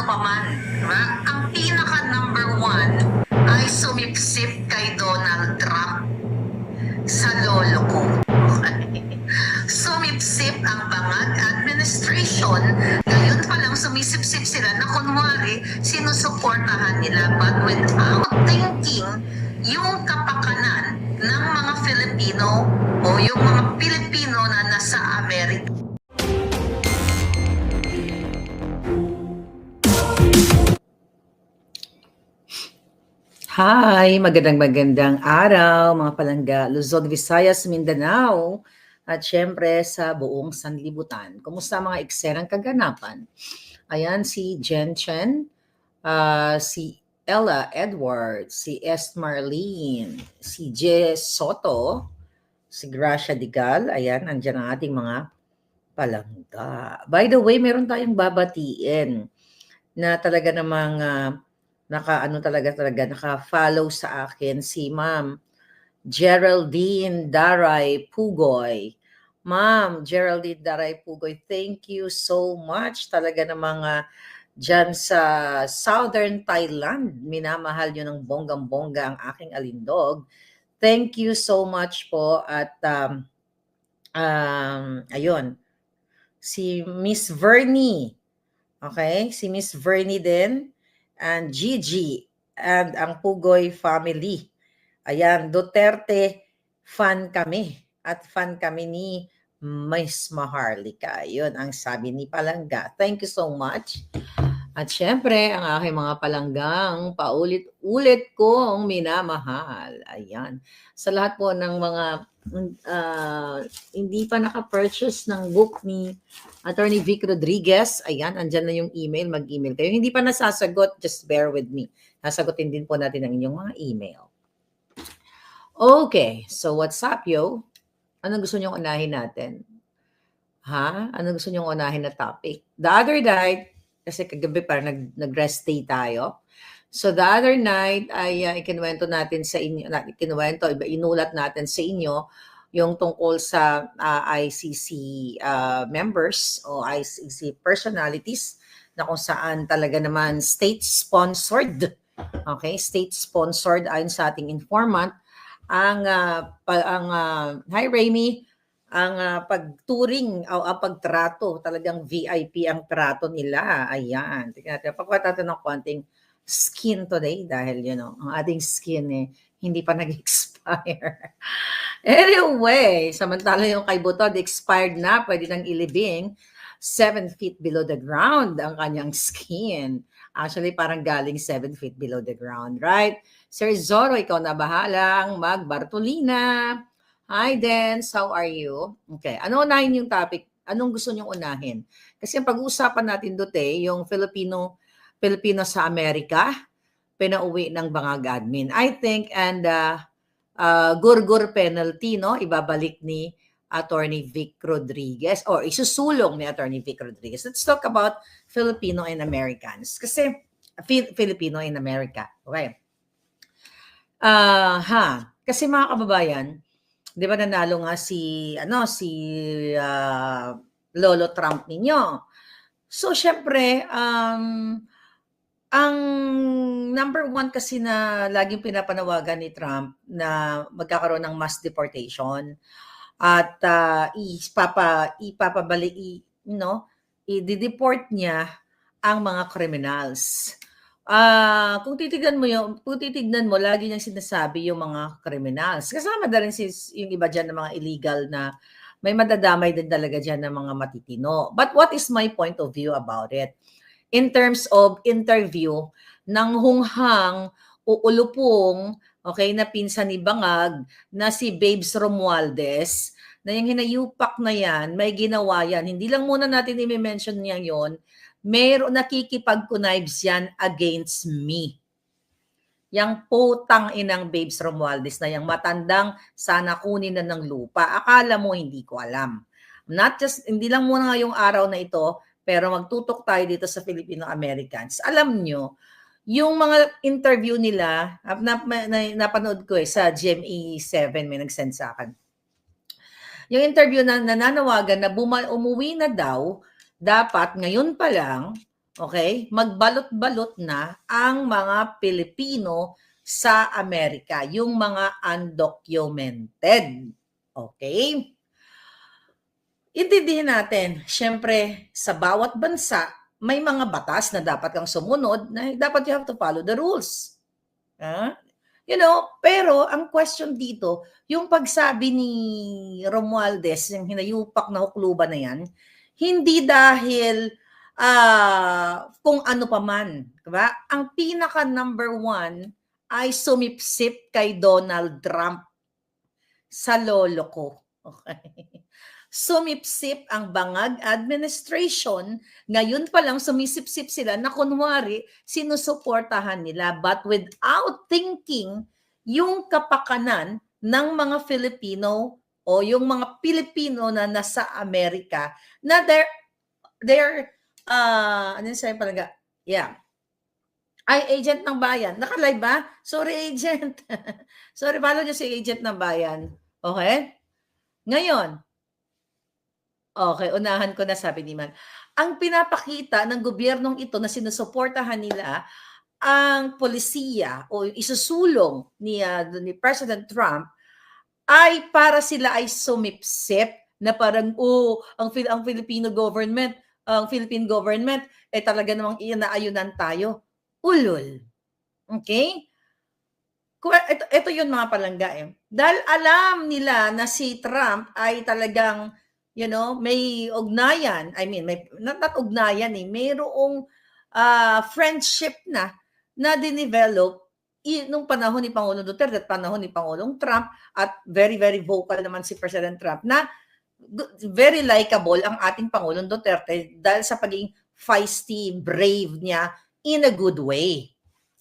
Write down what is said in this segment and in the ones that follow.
pa man, diba? Ang pinaka number one ay sumipsip kay Donald Trump sa lolo ko. Okay. Sumipsip ang Bangag administration, ngayon pa lang sumisipsip sila na kunwari sinusuportahan nila but without thinking yung kapakanan ng mga Filipino o yung mga Pilipino na nasa Amerika. Hi, magandang araw mga palangga, Luzon, Visayas, Mindanao at syempre sa buong sanlibutan. Kumusta mga ekserang kaganapan? Ayan si Jen Chen, si Ella Edwards, si S. Marlene, si J. Soto, si Gracia Digal. Ayan, andyan ang ating mga palangga. By the way, meron tayong babatiin na talaga namang naka-follow sa akin si Ma'am Geraldine Daray Pugoy. Ma'am Geraldine Daray Pugoy, thank you so much. Talaga namang dyan sa Southern Thailand, minamahal nyo ng bonggang-bongga ang aking alindog. Thank you so much po at ayun, si Miss Vernie. Okay, si Miss Vernie din and Gigi and ang Pugoy family. Ayan, Duterte fan kami at fan kami ni Miss Maharlika. Yun ang sabi ni Palangga. Thank you so much. At syempre, ang aking mga palanggang paulit-ulit kong minamahal. Ayan. Sa lahat po ng mga hindi pa naka-purchase ng book ni Attorney Vic Rodriguez, ayan, andyan na yung email, mag-email kayo. Hindi pa nasasagot, just bear with me. Nasagutin din po natin ang inyong mga email. Okay, so what's up, yo? Anong gusto niyong unahin natin? Ha? Anong gusto niyong unahin na topic? The other night, kasi kagabi parang nag-rest day tayo. So the other night ay ikinuwento natin sa inyo, inulat natin sa inyo yung tungkol sa ICC members o ICC personalities na kung saan talaga naman state-sponsored. Okay, state-sponsored ayon sa ating informant ang hi Ramy, ang pagturing o ang pagtrato, talagang VIP ang trato nila. Ayan. Tingnan natin. Pagkuha natin ng konting skin today dahil, ang ating skin hindi pa nag-expire. Anyway, samantala yung kay Butod, expired na, pwede nang ilibing. 7 feet below the ground ang kanyang skin. Actually, parang galing 7 feet below the ground, right? Sir Zorro, ikaw na bahalang mag-Bartolina. Hi, Dance. How are you? Okay. Ano unahin yung topic? Anong gusto niyong unahin? Kasi ang pag-uusapan natin dote, yung Filipino sa Amerika, pinauwi ng Bangag admin. I think, and gurgur penalty, no? Ibabalik ni Attorney Vic Rodriguez or isusulong ni Attorney Vic Rodriguez. Let's talk about Filipino and Americans. Kasi Filipino in America. Okay. Kasi mga kababayan, 'di ba nanalo nga si Lolo Trump ninyo. So syempre, ang number one kasi na laging pinapanawagan ni Trump na magkakaroon ng mass deportation at i-deport niya ang mga criminals. Kung titignan mo, lagi niyang sinasabi yung mga criminals. Kasama na rin yung iba dyan ng mga illegal na may madadamay din talaga dyan ng mga matitino. But what is my point of view about it? In terms of interview ng hunghang uulupong, okay, na pinsan ni Bangag, na si Babes Romualdez, na yung hinayupak na yan, may ginawa yan. Hindi lang muna natin i-mention niya yon, meron nakikipag-connives yan against me. Yang putang inang Babes Romualdez na yung matandang sana kunin na ng lupa. Akala mo hindi ko alam. Hindi lang muna ngayong araw na ito, pero magtutok tayo dito sa Filipino Americans. Alam nyo, yung mga interview nila, napanood ko sa GMA7, may nag-send sa akin. Yung interview na nananawagan na umuwi na daw, dapat ngayon pa lang, Okay? Magbalot-balot na ang mga Pilipino sa Amerika, yung mga undocumented. Okay? Intindihin natin, syempre, sa bawat bansa, may mga batas na dapat kang sumunod na dapat you have to follow the rules. Pero ang question dito, yung pagsabi ni Romualdez, yung hinayupak na hukluban na yan, hindi dahil kung ano pa man. Diba? Ang pinaka number one ay sumipsip kay Donald Trump sa lolo ko. Okay. Sumipsip ang Bangag administration. Ngayon pa lang sumisipsip sila na kunwari sinusuportahan nila but without thinking yung kapakanan ng mga Filipino o yung mga Pilipino na nasa Amerika na they're ano sabi palaga? Yeah. Ay, agent ng bayan. Naka-live ba? Sorry, agent. Sorry, follow nyo si agent ng bayan. Okay? Ngayon, okay, unahan ko na, sabi ni Man. Ang pinapakita ng gobyernong ito na sinusuportahan nila ang polisiya o isusulong ni President Trump ay para sila ay sumipsip na parang, ang Philippine government talaga namang inaayunan tayo. Ulol. Okay? Ito yun mga palangga eh. Dahil alam nila na si Trump ay talagang, may ugnayan. I mean, not ugnayan eh. Mayroong friendship na dinevelop nung panahon ni Pangulong Duterte at panahon ni Pangulong Trump at very, very vocal naman si President Trump na very likable ang ating Pangulong Duterte dahil sa pagiging feisty, brave niya in a good way.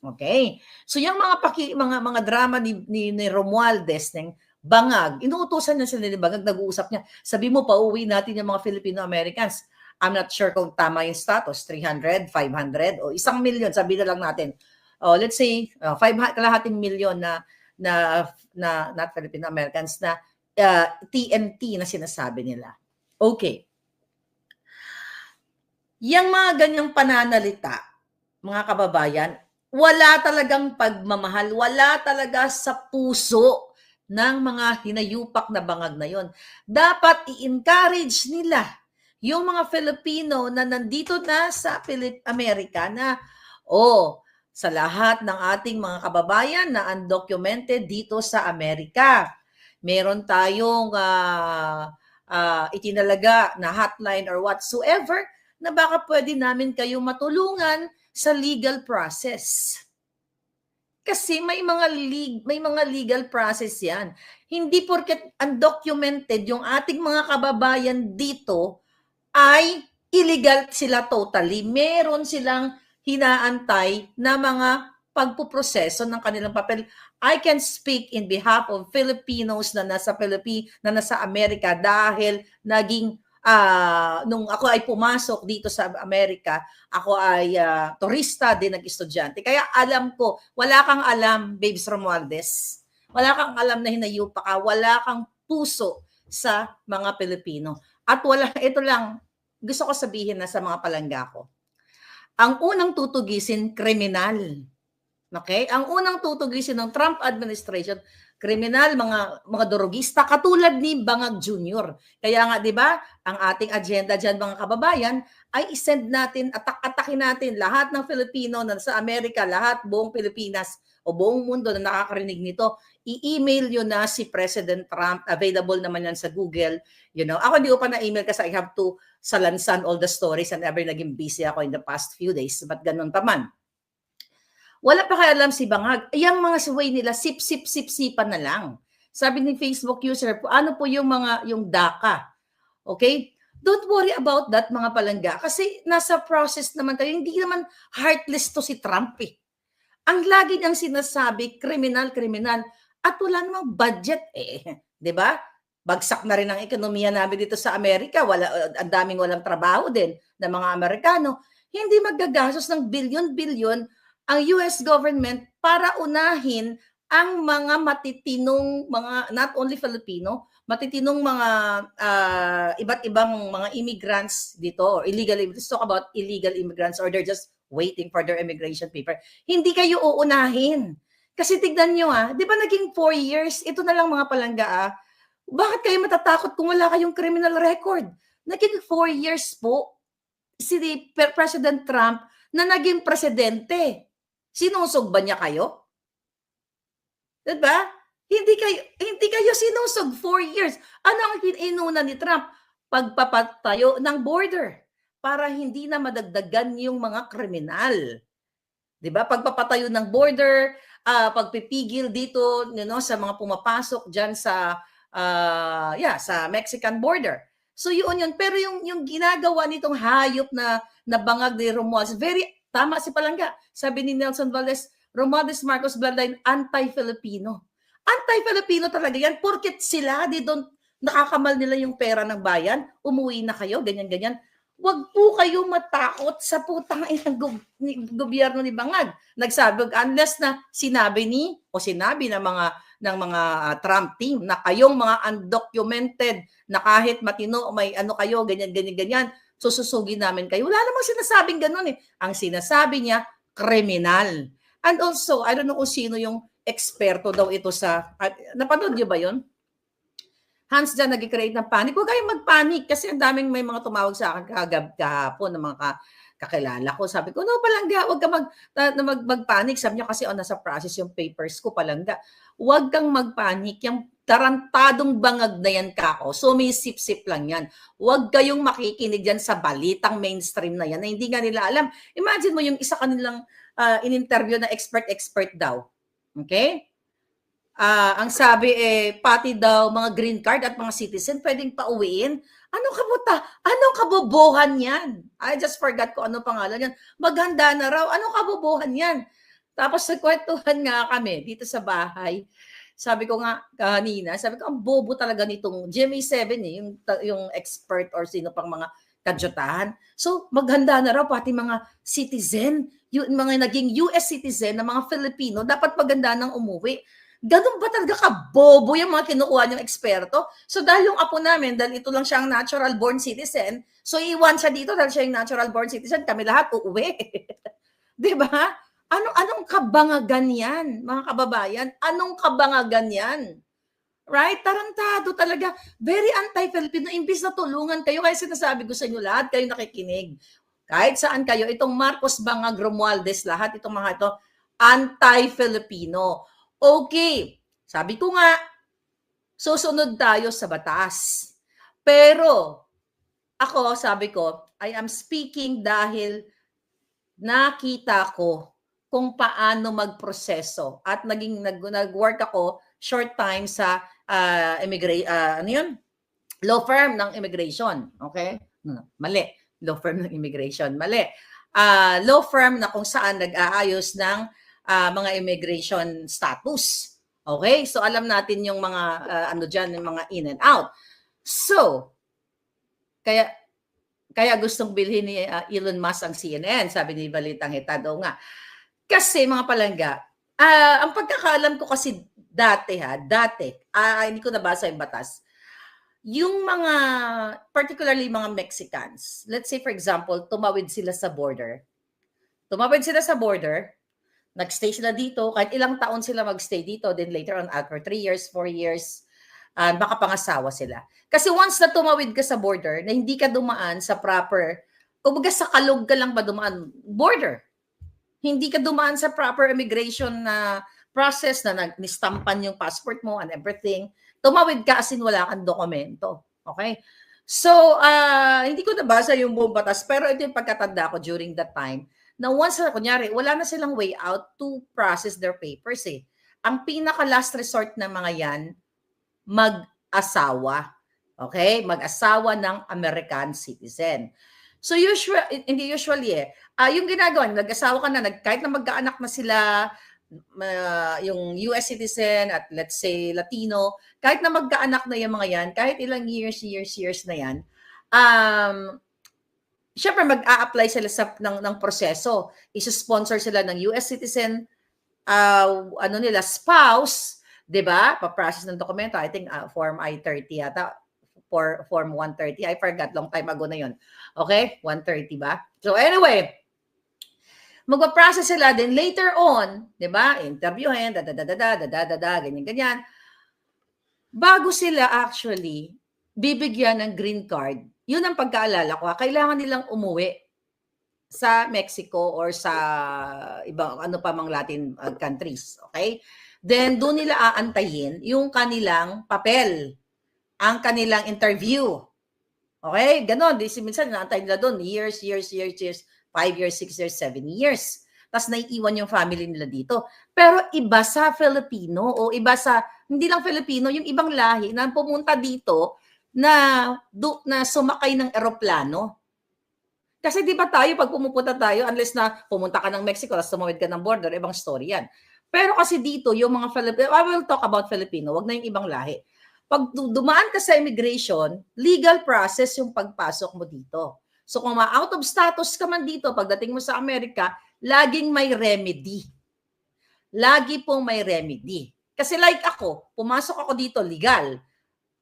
Okay? So yung mga drama ni Romualdez ng Bangag, inuutosan niya sila ni Bangag, nag-uusap niya. Sabi mo, pauwi natin yung mga Filipino-Americans. I'm not sure kung tama yung status, 300, 500, o 1 million, sabi na lang natin. Let's say, 500 million na not Filipino-Americans na TNT na sinasabi nila. Okay. Yang mga ganyang pananalita, mga kababayan, wala talagang pagmamahal, wala talaga sa puso ng mga hinayupak na bangag na yon. Dapat i-encourage nila yung mga Filipino na nandito na sa Amerika na, sa lahat ng ating mga kababayan na undocumented dito sa Amerika, meron tayong itinalaga na hotline or whatsoever na baka pwede namin kayong matulungan sa legal process. Kasi may mga legal process 'yan. Hindi porket undocumented yung ating mga kababayan dito ay illegal sila totally. Meron silang hinaantay na mga pagpuproseso ng kanilang papel. I can speak in behalf of Filipinos na nasa Amerika dahil naging nung ako ay pumasok dito sa Amerika, ako ay turista din, nag-estudyante. Kaya alam ko, wala kang alam, Babes Romualdez. Wala kang alam na hinayupa ka, wala kang puso sa mga Pilipino. At ito lang, gusto ko sabihin na sa mga palangga ko. Ang unang tutugisin, kriminal. Okay? Ang unang tutugisin ng Trump administration, kriminal, mga durugista, katulad ni Bangag Jr. Kaya nga, di ba, ang ating agenda dyan, mga kababayan, ay isend natin, atakin natin lahat ng Filipino na sa Amerika, lahat, buong Pilipinas o buong mundo na nakakarinig nito, i-email yun na si President Trump. Available naman yan sa Google. Ako hindi ko pa na-email kasi I have to salansan all the stories and ever naging busy ako in the past few days. But ganun pa man. Wala pa kaya alam si Bangag. Yung mga way nila, sip-sipan na lang. Sabi ni Facebook user, ano po yung DACA? Okay? Don't worry about that, mga palangga. Kasi nasa process naman tayo. Hindi naman heartless to si Trump eh. Ang lagi niyang sinasabi, kriminal. At wala namang budget eh. Diba? Bagsak na rin ang ekonomiya namin dito sa Amerika. Ang daming walang trabaho din ng mga Amerikano. Hindi magagastos ng bilyon-bilyon ang US government para unahin ang mga matitinong not only Filipino, matitinong mga iba't ibang mga immigrants dito, or illegal, let's talk about illegal immigrants, or they're just waiting for their immigration paper. Hindi kayo uunahin. Kasi tignan nyo di ba naging 4 years? Ito na lang mga palangga Bakit kayo matatakot kung wala kayong criminal record? Naging 4 years po si President Trump na naging presidente. Sinusog ba niya kayo? Diba? Hindi kayo sinusog 4 years. Ano ang inuna ni Trump? Pagpapatayo ng border para hindi na madagdagan yung mga kriminal. 'Di ba? Pagpapatayo ng border, pagpipigil dito, sa mga pumapasok diyan sa sa Mexican border. So yun. Pero yung ginagawa nitong hayop na bangag ni Romualdez, very tama si Palangga. Sabi ni Nelson Valdez, Romualdez Marcos bloodline anti-Filipino. Anti-Filipino talaga yan. Porket sila, nakakamal nila yung pera ng bayan, umuwi na kayo, ganyan-ganyan. Huwag po kayo matakot sa putang inang gobyerno ni Bangag. Nagsabi, unless na sinabi ng mga Trump team na kayong mga undocumented na kahit matino, may kayo, ganyan, sususugin namin kayo. Wala namang sinasabing ganun Ang sinasabi niya, kriminal. And also, I don't know kung sino yung eksperto daw ito sa, napanood niyo ba yun? Hans dyan nag-create ng panic. Huwag kayong mag-panic kasi ang daming may mga tumawag sa akin kahapon ng mga kakilala ko. Sabi ko, no, Palangga, huwag ka mag-panic. Sabi niya kasi, nasa process yung papers ko, Palangga. Huwag kang mag-panic. Yung tarantadong bangag na yan kako. So may sip-sip lang yan. Huwag kayong makikinig yan sa balitang mainstream na yan na hindi nga nila alam. Imagine mo yung isa kanilang in-interview na expert daw. Okay? Ang sabi pati daw mga green card at mga citizen pwedeng pauwiin. Anong kabobohan yan? I just forgot ko ano pangalan yan. Maghanda na raw. Anong kabobohan yan? Tapos nagkwentuhan nga kami dito sa bahay. Sabi ko nga kanina, ang bobo talaga nitong GMA7 yung expert or sino pang mga kadyutahan. So maghanda na raw pati mga citizen, yung mga naging US citizen na mga Filipino dapat maganda ng umuwi. Ganun ba talaga kabobo yung mga kinukuha niyong eksperto? So dahil yung apo namin, dahil ito lang siyang natural born citizen, so iwan siya dito dahil siya yung natural born citizen, kami lahat uuwi. Di ba? Anong kabangagan yan, mga kababayan? Anong kabangagan yan? Right? Tarantado talaga. Very anti-Filipino. Imbis na tulungan kayo, kaya sinasabi ko sa inyo lahat, kayo nakikinig. Kahit saan kayo, itong Marcos Bangag Romualdez, lahat itong mga ito, anti-Filipino. Okay, sabi ko nga, susunod tayo sa batas. Pero, ako, sabi ko, I am speaking dahil nakita ko kung paano magproseso at nag-work ako short time sa law firm ng immigration. Okay? Mali. Law firm ng immigration. Mali. Law firm na kung saan nag-aayos ng mga immigration status. Okay? So, alam natin yung mga, yung mga in and out. So, kaya gustong bilhin ni Elon Musk ang CNN, sabi ni Balitang Hita daw nga. Kasi, mga palangga, ang pagkakaalam ko kasi dati, hindi ko nabasa yung batas, yung mga, particularly mga Mexicans, let's say for example, tumawid sila sa border, nag-stay sila dito, kahit ilang taon sila mag-stay dito, then later on, after 3 years, 4 years, makapangasawa sila. Kasi once na tumawid ka sa border, na hindi ka dumaan sa proper, kumbaga sa kalog ka lang ba dumaan, border. Hindi ka dumaan sa proper immigration na process na nistampan yung passport mo and everything. Tumawid ka as in wala kang dokumento. Okay? So, hindi ko nabasa yung buong batas, pero ito yung pagkatanda ko during that time, na once, kunyari, wala na silang way out to process their papers Ang pinaka-last resort ng mga yan, mag-asawa. Okay? Mag-asawa ng American citizen. So hindi usually yung ginagawa, nag-asawa ka na, kahit na magkaanak na sila, yung US citizen at let's say Latino, kahit na magkaanak na yung mga yan, kahit ilang years na yan, syempre mag-a-apply sila ng proseso. Isa-sponsor sila ng US citizen, spouse, 'Di ba? Pa-process ng dokumento. I think Form I-30 yata. Form 130. I forgot. Long time ago na yun. Okay? 130 ba? So anyway, magpa-process sila. Then later on, 'di ba? Interviewin, ganyan-ganyan. Bago sila actually bibigyan ng green card, yun ang pagkaalala ko, kailangan nilang umuwi sa Mexico or sa ibang ano pa mang Latin countries, okay? Then doon nila aantayin yung kanilang papel, ang kanilang interview. Okay? Ganon. Minsan naantay nila doon years, 5 years, 6 years, 7 years. Tapos naiiwan yung family nila dito. Pero iba sa Filipino o iba sa, hindi lang Filipino, yung ibang lahi na pumunta dito na sumakay ng eroplano. Kasi di ba tayo, pag pumupunta tayo, unless na pumunta ka ng Mexico, tapos tumawid ka ng border, ibang story yan. Pero kasi dito, yung mga Filipino, I will talk about Filipino, wag na yung ibang lahi. Pag dumaan ka sa immigration, legal process yung pagpasok mo dito. So kung out of status ka man dito, pagdating mo sa Amerika, laging may remedy. Lagi pong may remedy. Kasi like ako, pumasok ako dito legal.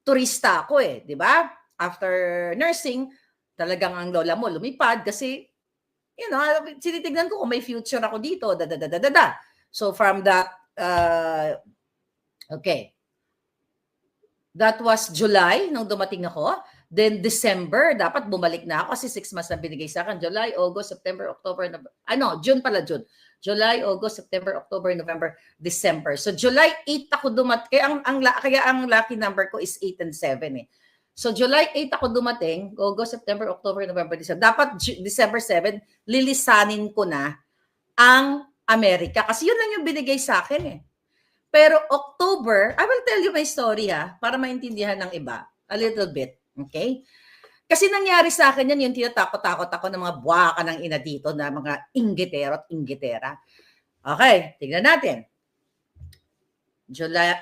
Turista ako di ba? After nursing, talagang ang lola mo lumipad kasi, sinitignan ko kung may future ako dito, So from that, okay. That was July nung dumating ako. Then December, dapat bumalik na ako kasi 6 months na binigay sa akin. July, August, September, October, June pala, June. July, August, September, October, November, December. So July 8 ako dumating. Kaya ang lucky number ko is 8 and 7 So July 8 ako dumating, August, September, October, November, December. Dapat December 7, lilisanin ko na ang Amerika. Kasi yun lang yung binigay sa akin Pero October, I will tell you my story para maintindihan ng iba a little bit. Okay? Kasi nangyari sa akin yan, yung tinatakot-takot ako ng mga buwaka ng ina dito na mga inggitero at inggitera. Okay, tignan natin. July,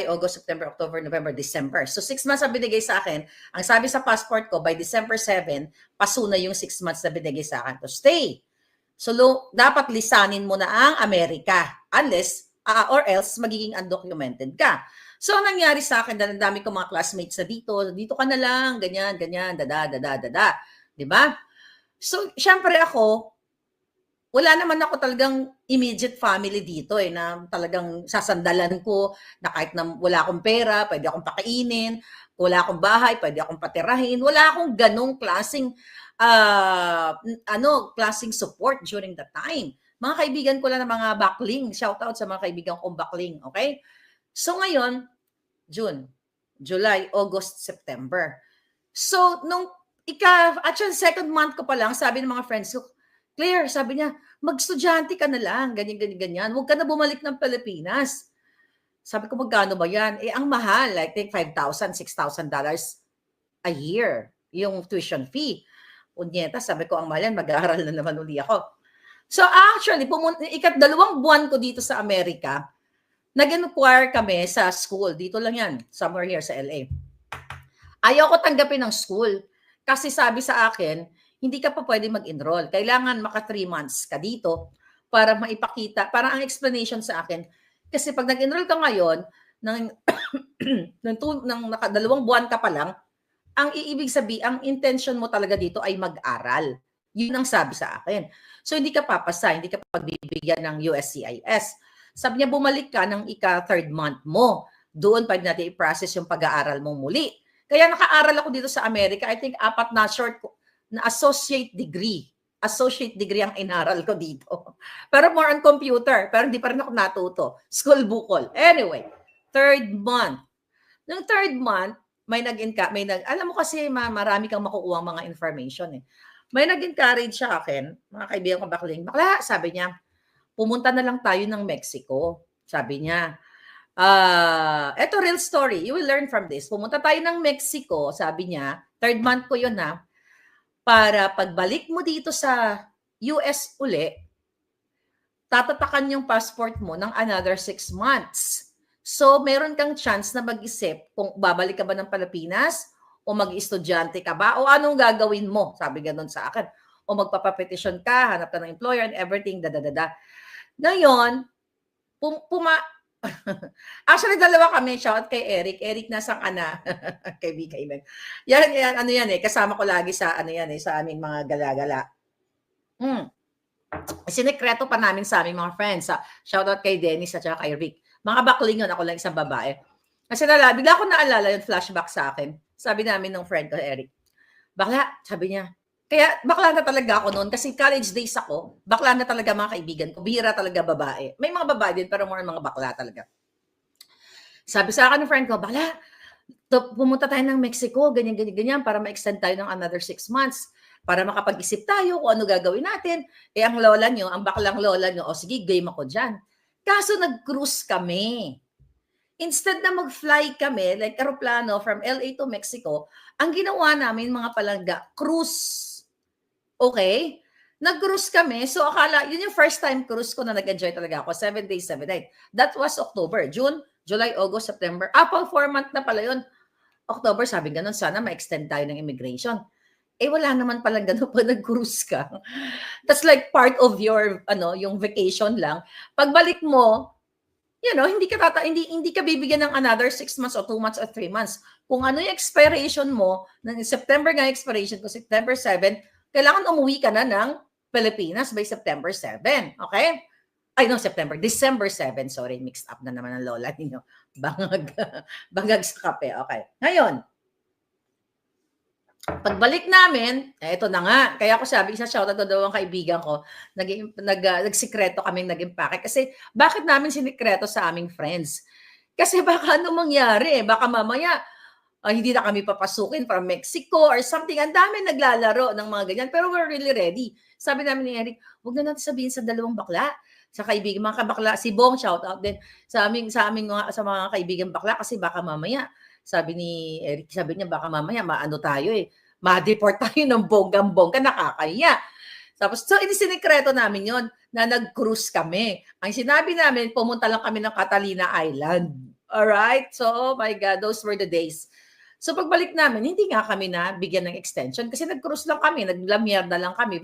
August, September, October, November, December. So 6 months na binigay sa akin. Ang sabi sa passport ko, by December 7, paso na yung 6 months na binigay sa akin to stay. So dapat lisanin mo na ang Amerika unless or else magiging undocumented ka. So, nangyari sa akin, dahil dami ko mga classmates na dito ka na lang, ganyan, diba? So, syempre ako, wala naman ako talagang immediate family dito na talagang sasandalan ko, na kahit na wala akong pera, pwede akong pakainin, wala akong bahay, pwede akong patirahin, wala akong ganong klaseng support during the time. Mga kaibigan ko lang na mga bakling. Shout out sa mga kaibigan kong bakling. Okay? So ngayon, June, July, August, September. So actually second month ko pa lang, sabi ng mga friends ko, Claire, sabi niya, mag-estudyante ka na lang, ganyan. Huwag ka na bumalik ng Pilipinas. Sabi ko, magkano ba yan? Ang mahal, I think $5,000, $6,000 a year, yung tuition fee. Unyeta, sabi ko, ang mahal yan, mag-aaral na naman uli ako. So actually, 2 buwan ko dito sa Amerika, nag-inquire kami sa school. Dito lang yan, somewhere here sa LA. Ayaw ko tanggapin ng school. Kasi sabi sa akin, hindi ka pa pwede mag-enroll. Kailangan maka 3 months ka dito para maipakita. Para ang explanation sa akin, kasi pag nag-enroll ka ngayon, ng 2 buwan ka pa lang, ang iibig sabihin, ang intention mo talaga dito ay mag-aral. Yun ang sabi sa akin. So, hindi ka papasa, hindi ka pagbibigyan ng USCIS. Sabi niya, bumalik ka ng ika-3rd month mo. Doon pa natin i-process yung pag-aaral mo muli. Kaya nakaaral ako dito sa Amerika. I think 4 na associate degree. Associate degree ang inaral ko dito. Pero more on computer. Pero hindi pa rin ako natuto. School bukol. Anyway, 3rd month. Noong 3rd month, alam mo kasi marami kang makukuha mga information May nag-encourage sa akin, mga kaibigan ko bakling, bakla, sabi niya, pumunta na lang tayo ng Mexico. Sabi niya, eto real story, you will learn from this. Pumunta tayo ng Mexico, sabi niya, 3rd month ko yun para pagbalik mo dito sa US uli, tatatakan yung passport mo ng another 6 months. So, meron kang chance na mag-isip kung babalik ka ba ng Pilipinas, o mag-estudyante ka ba? O anong gagawin mo? Sabi ganon sa akin. O magpapapetition ka, hanap ka ng employer and everything, Ngayon, Actually, dalawa kami. Shout kay Eric. Eric, nasaan ka na? Kaibigan. Yan, ano yan eh. Kasama ko lagi sa, ano yan eh, sa aming mga gala-gala. Sinekreto pa namin sa aming mga friends. Shoutout kay Dennis at saka kay Rick. Mga bakling yun, ako lang isang babae. Kasi bigla ko naalala yung flashback sa akin. Sabi namin ng friend ko, Eric, bakla, sabi niya. Kaya bakla na talaga ako noon kasi college days ako, bakla na talaga mga kaibigan ko. Bihira talaga babae. May mga babae din pero more mga bakla talaga. Sabi sa akin ng friend ko, bakla, pumunta tayo ng Mexico, ganyan, para ma-extend tayo ng another 6 months. Para makapag-isip tayo kung ano gagawin natin. Eh, ang lola nyo, ang baklang lola nyo, o sige, game ako dyan. Kaso nag-cruise kami. Instead na mag-fly kami, like aeroplano from LA to Mexico, ang ginawa namin mga palangga, cruise. Okay? Nag-cruise kami. So, akala, yun yung first time cruise ko na nag-enjoy talaga ako. 7 days, 7 nights. That was October. June, July, August, September. Pang 4 month na pala yun. October, sabi ganun, sana ma-extend tayo ng immigration. Eh, wala naman palang ganun pag nag-cruise ka. That's like part of your, yung vacation lang. Pagbalik mo, hindi ka bibigyan ng another 6 months or 2 months or 3 months. Kung ano yung expiration mo, ng September nga expiration ko, September 7, kailangan umuwi ka na ng Pilipinas by September 7. Okay? December 7. Sorry, mixed up na naman ang lola ninyo. Bangag sa kape. Okay. Ngayon, pagbalik namin, ito na nga. Kaya ako sabi, isa shoutout to dalawang kaibigan ko, nagsikreto kaming nag-impake. Kasi bakit namin sinikreto sa aming friends? Kasi baka ano mangyari, baka mamaya hindi na kami papasukin from Mexico or something. Ang dami naglalaro ng mga ganyan. Pero we're really ready. Sabi namin ni Eric, huwag na natin sabihin sa dalawang bakla. Sa kaibigan, mga kabakla, si Bong, shoutout din sa mga kaibigan bakla kasi baka mamaya, sabi ni Eric, sabi niya baka mamaya maano tayo ma-deport tayo ng bonggang-bongga, nakakaya. Tapos, so sinikreto namin yon na nag-cruise kami. Ang sinabi namin, pumunta lang kami ng Catalina Island. Alright? So, oh my God, those were the days. So, pagbalik namin, hindi nga kami na bigyan ng extension kasi nag-cruise lang kami, naglamierda lang kami.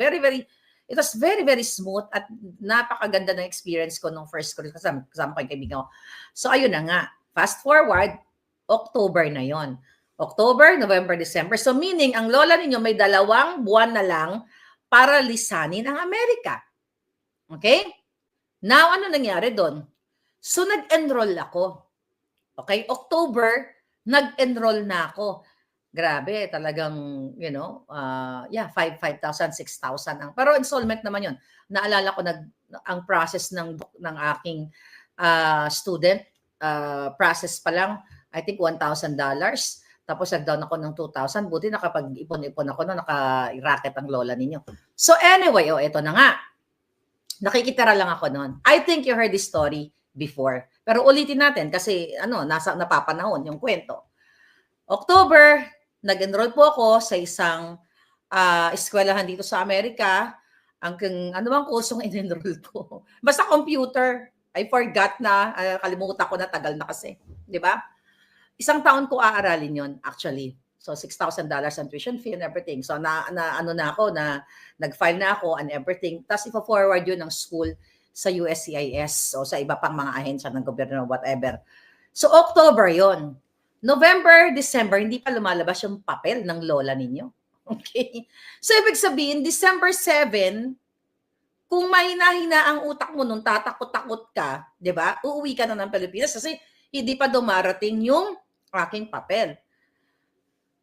It was very, very smooth at napakaganda na experience ko nung first cruise kasama ko yung kaibigan ko. So, ayun na nga. Fast forward, October na yon. October, November, December. So, meaning, ang lola ninyo may 2 buwan na lang para lisanin ang Amerika. Okay? Now, ano nangyari doon? So, nag-enroll ako. Okay? October, nag-enroll na ako. Grabe, talagang, 5,000, 6,000. Pero installment naman yun. Naalala ko ang process ng aking student, process pa lang, I think $1,000. Tapos nag-down ako ng 2,000. Buti nakapag-ipon-ipon ako na naka-racket ang lola ninyo. So anyway, ito na nga. Nakikitara lang ako noon. I think you heard this story before. Pero ulitin natin kasi napapanahon yung kwento. October, nag-enroll po ako sa isang eskwelahan dito sa Amerika. Ano bang kursong in-enroll ko? Basta computer. I forgot na. Kalimutan ko na, tagal na kasi. Di ba? 1 taon ko aaralin yon actually. So, $6,000 ang tuition fee and everything. So, nag-file na ako and everything. Tapos, ipa-forward yun ng school sa USCIS o sa iba pang mga ahensya ng gobyerno, whatever. So, October yon. November, December, hindi pa lumalabas yung papel ng lola ninyo. Okay? So, ibig sabihin, December 7, kung mahina-hina ang utak mo nung tatakot-takot ka, di ba? Uuwi ka na ng Pilipinas kasi hindi pa dumarating yung aking papel.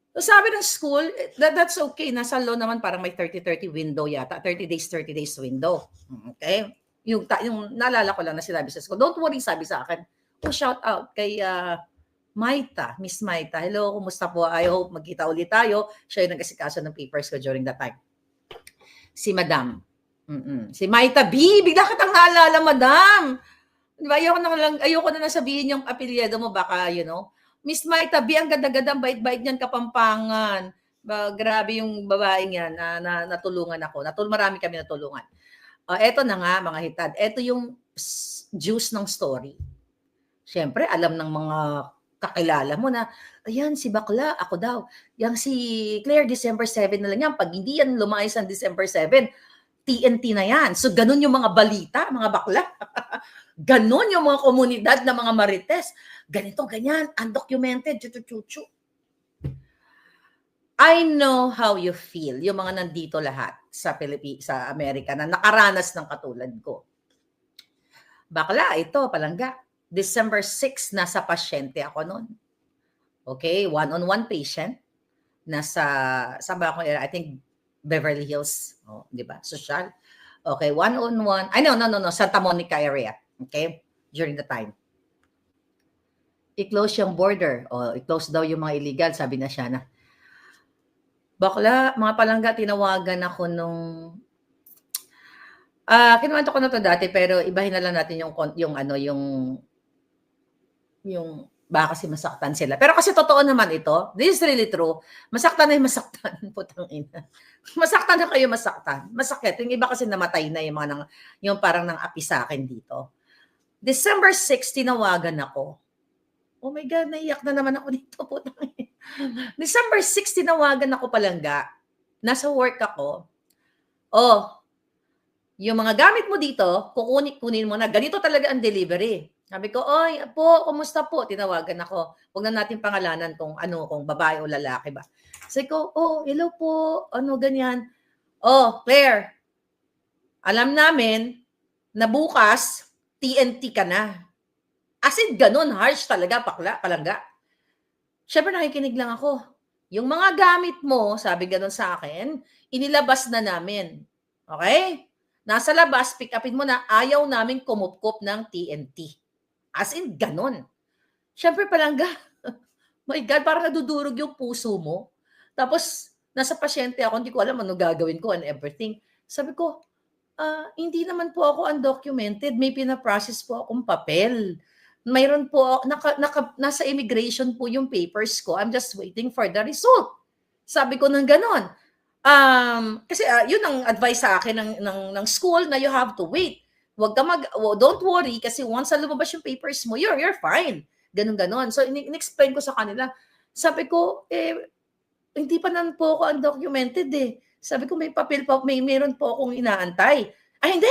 So sabi ng school, that's okay. Nasa law naman parang may 30-30 window yata. 30 days window. Okay? Yung naalala ko lang na sinabi sa school, don't worry, sabi sa akin. Shout out kay Maita, Miss Maita. Hello, kumusta po? I hope magkita ulit tayo. Siya yung nag-asikaso ng papers ko during that time. Si Madam. Si Maita B. Bigla kitang naalala, Madam. Diba? Ayoko na sabihin yung apelyido mo, baka, Miss Maita B, ang ganda-ganda, bait-bait niyan, Kapampangan. Grabe yung babaeng yan na natulungan ako. Marami kami natulungan. Eto na nga, mga hitad. Eto yung juice ng story. Siyempre, alam ng mga kakilala mo na, ayan, si Bakla, ako daw. Yang si Claire, December 7 na lang yan. Pag hindi yan lumayas ang December 7, TNT na yan. So, ganun yung mga balita, mga bakla. Ganun yung mga komunidad na mga marites. Ganito, ganyan, undocumented, chuchu-chuchu. I know how you feel, yung mga nandito lahat sa sa Amerika na nakaranas ng katulad ko. Bakla, ito, palangga. December 6, nasa pasyente ako noon. Okay, one-on-one patient. Saan ba ako? I think Beverly Hills, di ba? Social. Okay, one-on-one. Ay, no, Santa Monica area. Okay, during the time. I-close yung border. I-close daw yung mga illegal, sabi na siya na. Bakla, mga palangga, tinawagan ako nung kinuwento ko na to dati pero ibahin na lang natin yung baka kasi masaktan sila. Pero kasi totoo naman ito. This is really true. Masaktan na yung masaktan. Putang ina. Masaktan na kayo masaktan. Masakit. Yung iba kasi namatay na yung parang nang api sa akin dito. December 6, tinawagan ako. Oh my God, naiyak na naman ako dito. Putang ina. December 6, tinawagan ako palangga. Nasa work ako. Yung mga gamit mo dito, kunin mo na. Ganito talaga ang delivery. Sabi ko, oy, po, kumusta po? Tinawagan ako. Huwag na natin pangalanan kung babae o lalaki ba. Sabi ko, hello po, ganyan. Claire, alam namin na bukas, TNT ka na. As in, ganun, harsh talaga, palangga. Siyempre, nakikinig lang ako. Yung mga gamit mo, sabi ganun sa akin, inilabas na namin. Okay? Nasa labas, pick upin mo na, ayaw namin kumupkup ng TNT. As in, ganun. Siyempre, palangga. My God, parang nadudurog yung puso mo. Tapos, nasa pasyente ako, hindi ko alam ano gagawin ko and everything. Sabi ko, hindi naman po ako undocumented. May pinaprocess po akong papel. Mayroon po, nasa immigration po yung papers ko. I'm just waiting for the result. Sabi ko ng ganon. Kasi yun ang advice sa akin ng school na you have to wait. Don't worry kasi once na lumabas yung papers mo, you're fine. Ganon. So, in-explain ko sa kanila. Sabi ko, hindi pa nan po ako undocumented eh. Sabi ko, may papel pa, meron po akong inaantay. Ay, hindi.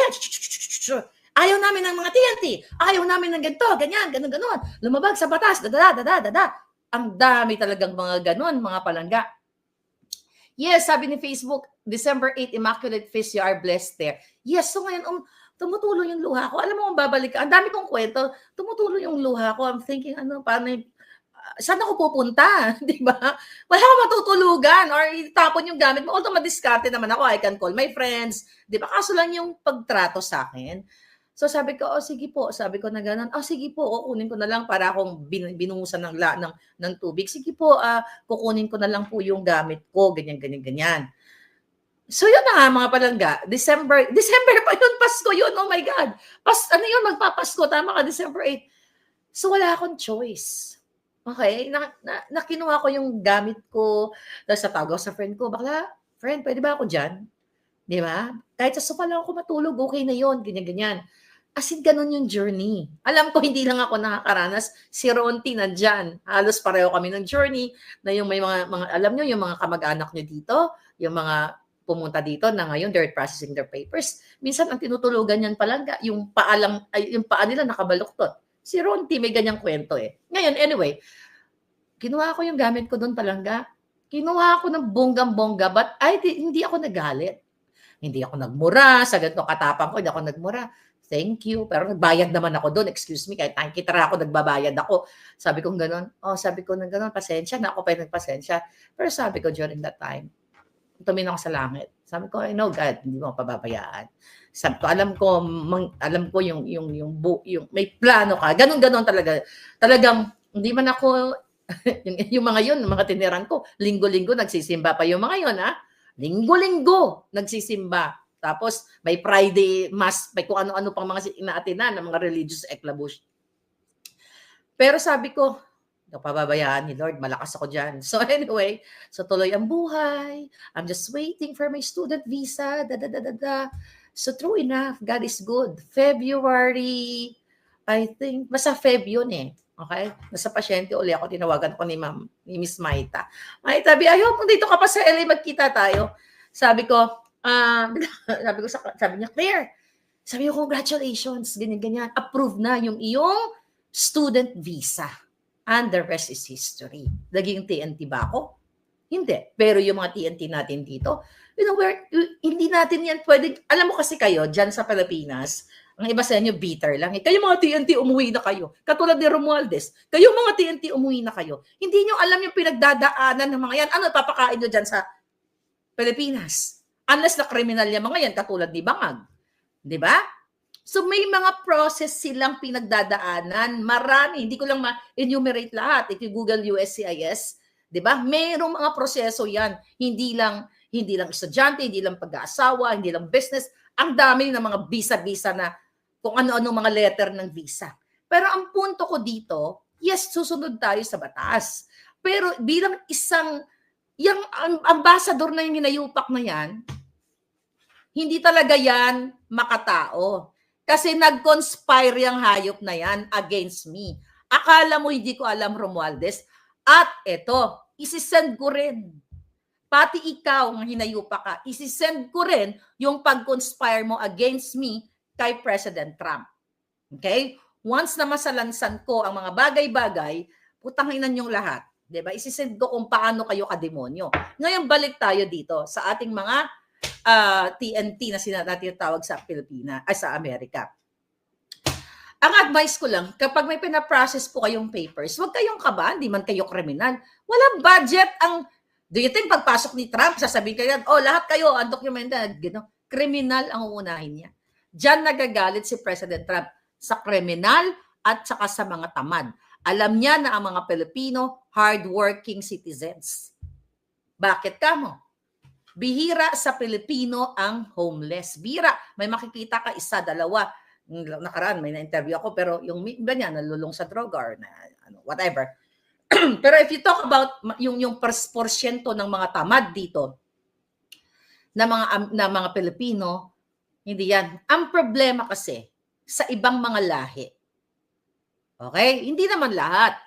Ayaw namin ng mga TNT. Ayaw namin ng ganito, ganyan, ganon. Lumabag sa batas, dada. Ang dami talagang mga ganon, mga palangga. Yes, sabi ni Facebook, December 8, Immaculate Feast, you are blessed there. Yes, so ngayon, tumutulo yung luha ko. Alam mo kung babalik ka, ang dami kong kwento, tumutulo yung luha ko. I'm thinking, paano, saan ako pupunta? Di ba? Wala akong matutulugan or itapon yung gamit mo. Although madiskarte naman ako, I can call my friends. Di ba? Kaso lang yung pagtrato sa akin. So sabi ko, sige po. Sabi ko na gano'n, sige po, kukunin ko na lang para akong binuhusan ng tubig. Sige po, kukunin ko na lang po yung gamit ko, ganyan. So yun na nga mga palangga, December pa yun, Pasko yun, oh my God. Magpapasko, tama ka, December 8. So wala akong choice. Okay, nakinuha ko yung gamit ko, tapos natawag sa friend ko, bakla, friend, pwede ba ako dyan? Di ba? Kahit sa sofa lang ako matulog, okay na yun, ganyan. As in, ganun yung journey. Alam ko, hindi lang ako nakakaranas. Si Ronti nandyan. Halos pareho kami ng journey na yung may mga alam nyo, yung mga kamag-anak nyo dito, yung mga pumunta dito na ngayon, they're processing their papers. Minsan, ang tinutulugan yan palangga, yung paa nila nakabaluktot. Si Ronti may ganyang kwento eh. Ngayon, anyway, kinuha ko yung gamit ko doon palangga. Kinuha ko ng bonggang-bongga, but hindi ako nagalit. Hindi ako nagmura. Sa ganito katapang ko, hindi ako nagmura. Thank you. Pero nagbayad naman ako doon. Excuse me, kahit nakikitara ako, nagbabayad ako. Sabi ko gano'n. Sabi ko ng gano'n, pasensya na ako pa nagpasensya. Pero sabi ko during that time, tumingin ako sa langit. Sabi ko, I know God, hindi mo pababayaan. Sabi ko, alam ko yung may plano ka. Ganon talaga. Talagang, hindi man ako, yung mga yun, mga tiniran ko, linggo-linggo nagsisimba pa yung mga yun, ha? Linggo-linggo nagsisimba. Tapos may Friday mass, may kung ano-ano pang mga inaatinan ng mga religious eclabush. Pero sabi ko, pababayaan ni Lord, malakas ako dyan. So anyway, so tuloy ang buhay. I'm just waiting for my student visa. So true enough, God is good. February, I think, basta Feb yun eh. Okay? Nasa pasyente uli ako, tinawagan ko ni Miss Maita. Maita, I hope kung dito ka pa sa LA, magkita tayo. Sabi ko, sabi niya, Claire, sabi niya, congratulations, ganyan-ganyan. Approved na yung iyong student visa. And the rest is history. Naging TNT ba ako? Hindi. Pero yung mga TNT natin dito, hindi natin yan pwedeng, alam mo kasi kayo, dyan sa Pilipinas, ang iba sa inyo, bitter lang. Kayo mga TNT, umuwi na kayo. Katulad ni Romualdez, kayo mga TNT, umuwi na kayo. Hindi nyo alam yung pinagdadaanan ng mga yan. Ano papakain nyo dyan sa Pilipinas? Unless na kriminal yung mga yan, katulad ni Bangag. Di ba? So may mga process silang pinagdadaanan. Marami. Hindi ko lang ma-enumerate lahat. If you Google USCIS, di ba? Mayroong mga proseso yan. Hindi lang estudyante, hindi lang pag-aasawa, hindi lang business. Ang dami ng mga visa-visa na kung ano-ano mga letter ng visa. Pero ang punto ko dito, yes, susunod tayo sa batas. Pero bilang isang, yung ambassador na yung hinayupak na yan, hindi talaga yan makatao. Kasi nag-conspire yung hayop na yan against me. Akala mo hindi ko alam, Romualdez. At eto, isisend ko rin. Pati ikaw ang hinayupak ka, isisend ko rin yung pag-conspire mo against me kay President Trump. Okay? Once na masalansan ko ang mga bagay-bagay, putanginan yung lahat. Diba? Isisend ko kung paano kayo kademonyo. Ngayon, balik tayo dito sa ating mga TNT na tinatawag sa Pilipinas, sa Amerika. Ang advice ko lang, kapag may pinaprocess po kayong papers, huwag kayong kabahan, di man kayo kriminal. Walang budget ang, do you think pagpasok ni Trump, sasabihin kayo, lahat kayo, undocumented, kriminal ang uunahin niya. Diyan nagagalit si President Trump sa kriminal at saka sa mga tamad. Alam niya na ang mga Pilipino, hardworking citizens. Bakit ka mo? Bihira sa Pilipino ang homeless. Bihira. May makikita ka isa, dalawa. Nakaraan, may na-interview ako, pero yung iba niya, nalulong sa droga or whatever. Pero if you talk about yung porsyento ng mga tamad dito, na mga Pilipino, hindi yan. Ang problema kasi, sa ibang mga lahi. Okay? Hindi naman lahat.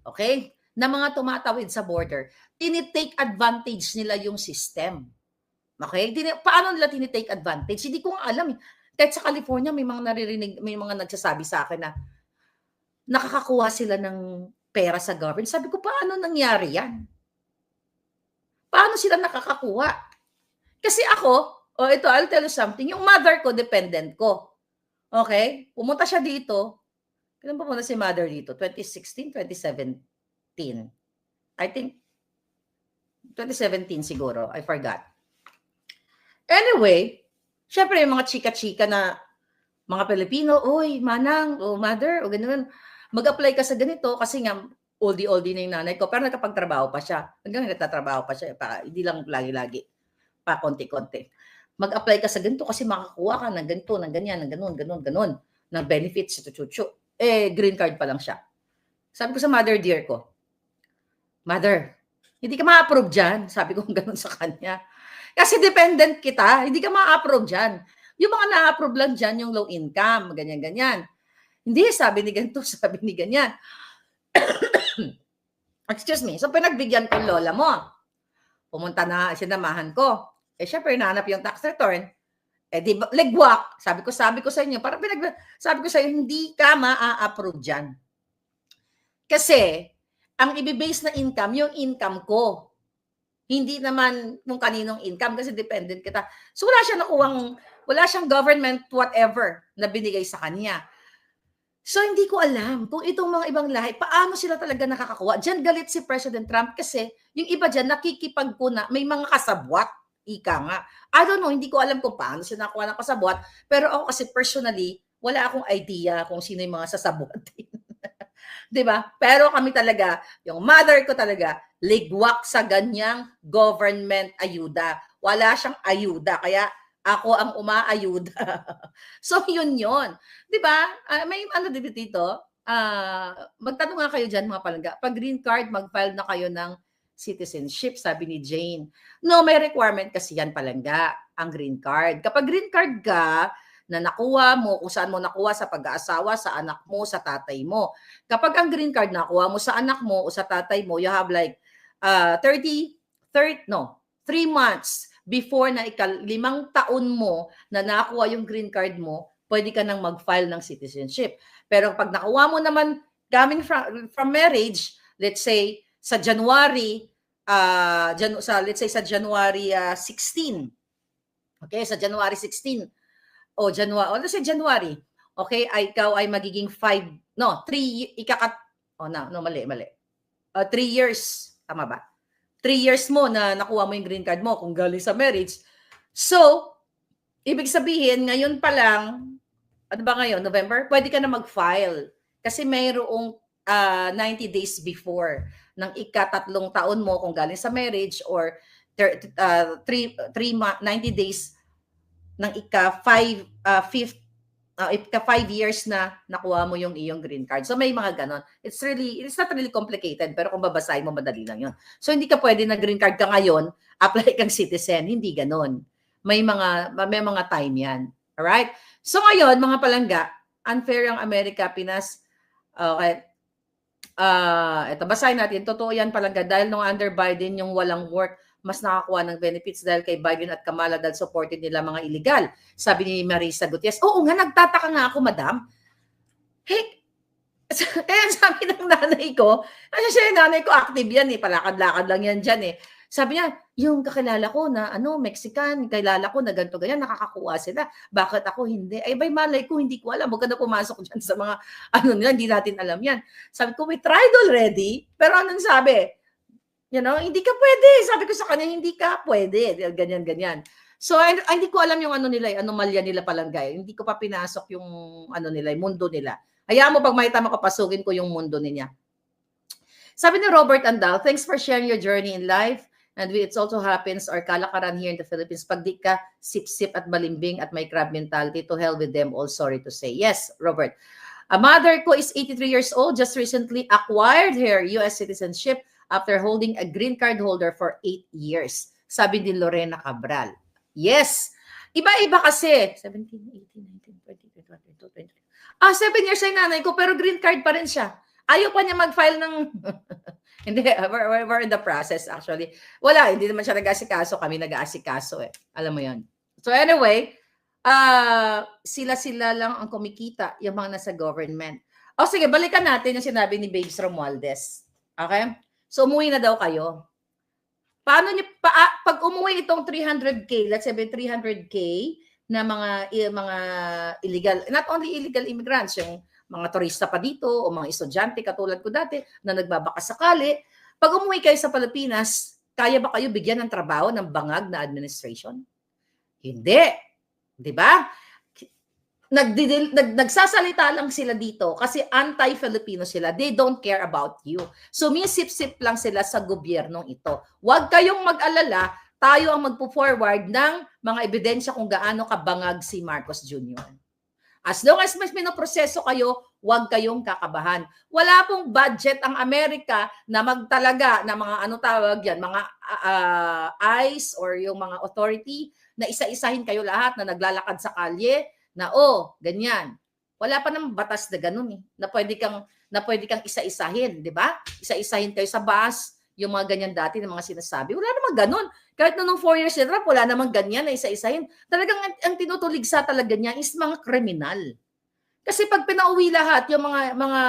Okay? Na mga tumatawid sa border, tinitake advantage nila yung system. Okay? Paano nila tinitake advantage? Hindi ko nga alam. Kahit sa California, may mga naririnig, may mga nagsasabi sa akin na nakakakuha sila ng pera sa government. Sabi ko, paano nangyari yan? Paano sila nakakakuha? Kasi ako, ito, I'll tell you something, yung mother ko, dependent ko. Okay? Pumunta siya dito. Kailan pumunta si mother dito? 2016, 2017. I think 2017 siguro. I forgot. Anyway, syempre yung mga chika-chika na mga Pilipino, oy, manang, o mother, o ganun, mag-apply ka sa ganito kasi nga oldie-oldie na yung nanay ko. Pero nakapagtrabaho pa siya. Hanggang nagtatrabaho pa siya. Hindi lang lagi-lagi. Pa konti-konti. Mag-apply ka sa ganito kasi makakuha ka ng ganito, ng ganyan, ng ganun, ng benefits, chuchu. Green card pa lang siya. Sabi ko sa mother dear ko, mother, hindi ka ma-approve dyan. Sabi ko ganun sa kanya. Kasi dependent kita, hindi ka ma-approve dyan. Yung mga na-approve lang dyan, yung low income, ganyan-ganyan. Hindi, sabi ni ganito, sabi ni ganyan. Excuse me. So, pinagbigyan ko lola mo. Pumunta na, sinamahan ko. Syempre, nahanap yung tax return. Di ba, legwak. Sabi ko sa inyo, sabi ko sa inyo, hindi ka ma-approve dyan. Kasi, ang ibibase na income, yung income ko. Hindi naman kung kaninong income kasi dependent kita. So, wala siyang government whatever na binigay sa kanya. So, hindi ko alam kung itong mga ibang lahi, paano sila talaga nakakakuha. Diyan galit si President Trump kasi yung iba dyan nakikipagkuna, may mga kasabwat. Ika nga. I don't know, hindi ko alam kung paano sila nakuha ng kasabwat. Pero ako kasi personally, wala akong idea kung sino yung mga sasabwatin. Diba? Pero kami talaga, yung mother ko talaga, ligwak sa ganyang government ayuda. Wala siyang ayuda. Kaya ako ang umaayuda. So, yun. Diba? May ano dito, magtanong nga kayo dyan mga palangga. Pag green card, mag-file na kayo ng citizenship, sabi ni Jane. No, may requirement kasi yan palangga, ang green card. Kapag green card ka, na nakuha mo, kung saan mo nakuha sa pag-aasawa, sa anak mo, sa tatay mo. Kapag ang green card nakuha mo sa anak mo o sa tatay mo, you have like 3 months before na 5 taon mo na nakuha yung green card mo, pwede ka nang mag-file ng citizenship. Pero pag nakuha mo naman coming from marriage, let's say sa January, sa January 16. Okay, sa January 16 o let's say January. Okay, ikaw ay magiging 3 years, tama ba? 3 years mo na nakuha mo yung green card mo kung galing sa marriage. So, ibig sabihin, ngayon pa lang, ano ba ngayon, November, pwede ka na mag-file. Kasi mayroong 90 days before ng 3 taon mo kung galing sa marriage or 90 days ng 5 years na nakuha mo yung iyong green card. So may mga ganon. It's not really complicated, pero kung babasahin mo, madali lang yun. So hindi ka pwede na green card ka ngayon, apply kang citizen. Hindi ganon. May mga time yan. Alright? So ngayon, mga palangga, unfair ang Amerika, Pinas. Okay. Ito, basahin natin. Totoo yan palangga. Dahil nung under Biden, yung walang work, mas nakakuha ng benefits dahil kay Biden at Kamala dahil supported nila mga illegal. Sabi ni Marisa Gutierrez, oo nga, nagtataka nga ako, madam. Hey, kaya sabi ng nanay ko, kasi siya yung nanay ko, active yan eh, palakad-lakad lang yan dyan eh. Sabi niya, yung kakilala ko na Mexican, kilala ko na ganito ganyan, nakakakuha sila. Bakit ako hindi? Ay, bay malay ko, hindi ko alam. Huwag ka na pumasok dyan sa mga nila, hindi natin alam yan. Sabi ko, we tried already. Pero anong sabi? Hindi ka pwede. Sabi ko sa kanya, hindi ka pwede. Ganyan. So, hindi ko alam yung nila, anomalya nila palangga. Hindi ko pa pinasok yung nila, yung mundo nila. Hayaan mo pag may tama kapasukin ko yung mundo niya. Sabi ni Robert Andal, thanks for sharing your journey in life. And it also happens or kalakaran here in the Philippines. Pag di ka sip-sip at balimbing at may crab mentality, to hell with them all, sorry to say. Yes, Robert. A mother ko is 83 years old, just recently acquired her U.S. citizenship after holding a green card holder for 8 years. Sabi ni Lorena Cabral. Yes. Iba-iba kasi. 17, 18, 19, 20, 21, 22, 23. 7 years ay nanay ko, pero green card pa rin siya. Ayaw pa niya mag-file ng... Hindi, we're in the process actually. Wala, hindi naman siya nag-aasikaso. Kami nag-aasikaso eh. Alam mo yon. So anyway, sila lang ang kumikita, yung mga nasa government. O sige, balikan natin yung sinabi ni Babes Romualdez. Okay? So umuwi na daw kayo. Paano niyo pag umuwi itong 300K, let's say 300K na mga illegal, not only illegal immigrants, yung mga turista pa dito o mga estudyante katulad ko dati na nagbabaka sakali, pag umuwi kayo sa Pilipinas, kaya ba kayo bigyan ng trabaho ng bangag na administration? Hindi. 'Di ba? Nagsasalita lang sila dito kasi anti-Filipino sila. They don't care about you. Sumisip-sip lang sila sa gobyernong ito. Huwag kayong mag-alala, tayo ang magpo-forward ng mga ebidensya kung gaano kabangag si Marcos Jr. As long as mas minoproseso kayo, huwag kayong kakabahan. Wala pong budget ang Amerika na magtalaga na mga mga ICE or yung mga authority na isa-isahin kayo lahat na naglalakad sa kalye na ganyan. Wala pa namang batas na ganun eh. Na pwede kang isa-isahin, di ba? Isa-isahin kayo sa bus, yung mga ganyan dati ng mga sinasabi. Wala namang ganun. Kahit nung 4 years na wala namang ganyan na isa-isahin. Talagang ang tinutuligsa talaga niya is mga kriminal. Kasi pag pinauwi lahat, yung mga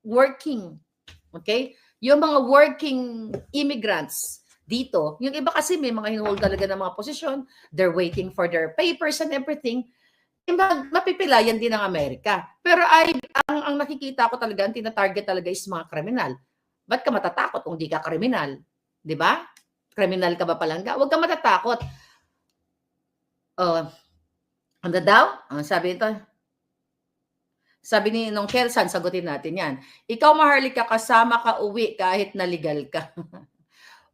working, okay? Yung mga working immigrants dito, yung iba kasi may mga hinuhold talaga ng mga posisyon, they're waiting for their papers and everything, mapipilayan din ng Amerika. Pero ang nakikita ko talaga, ang tina-target talaga is mga kriminal. Ba't ka matatakot kung di ka kriminal? Di ba? Kriminal ka ba palangga? Huwag ka matatakot. Ano daw? Sabi ni Nong Kelsan, sagutin natin yan. Ikaw, maharlika, kasama ka uwi kahit na legal ka.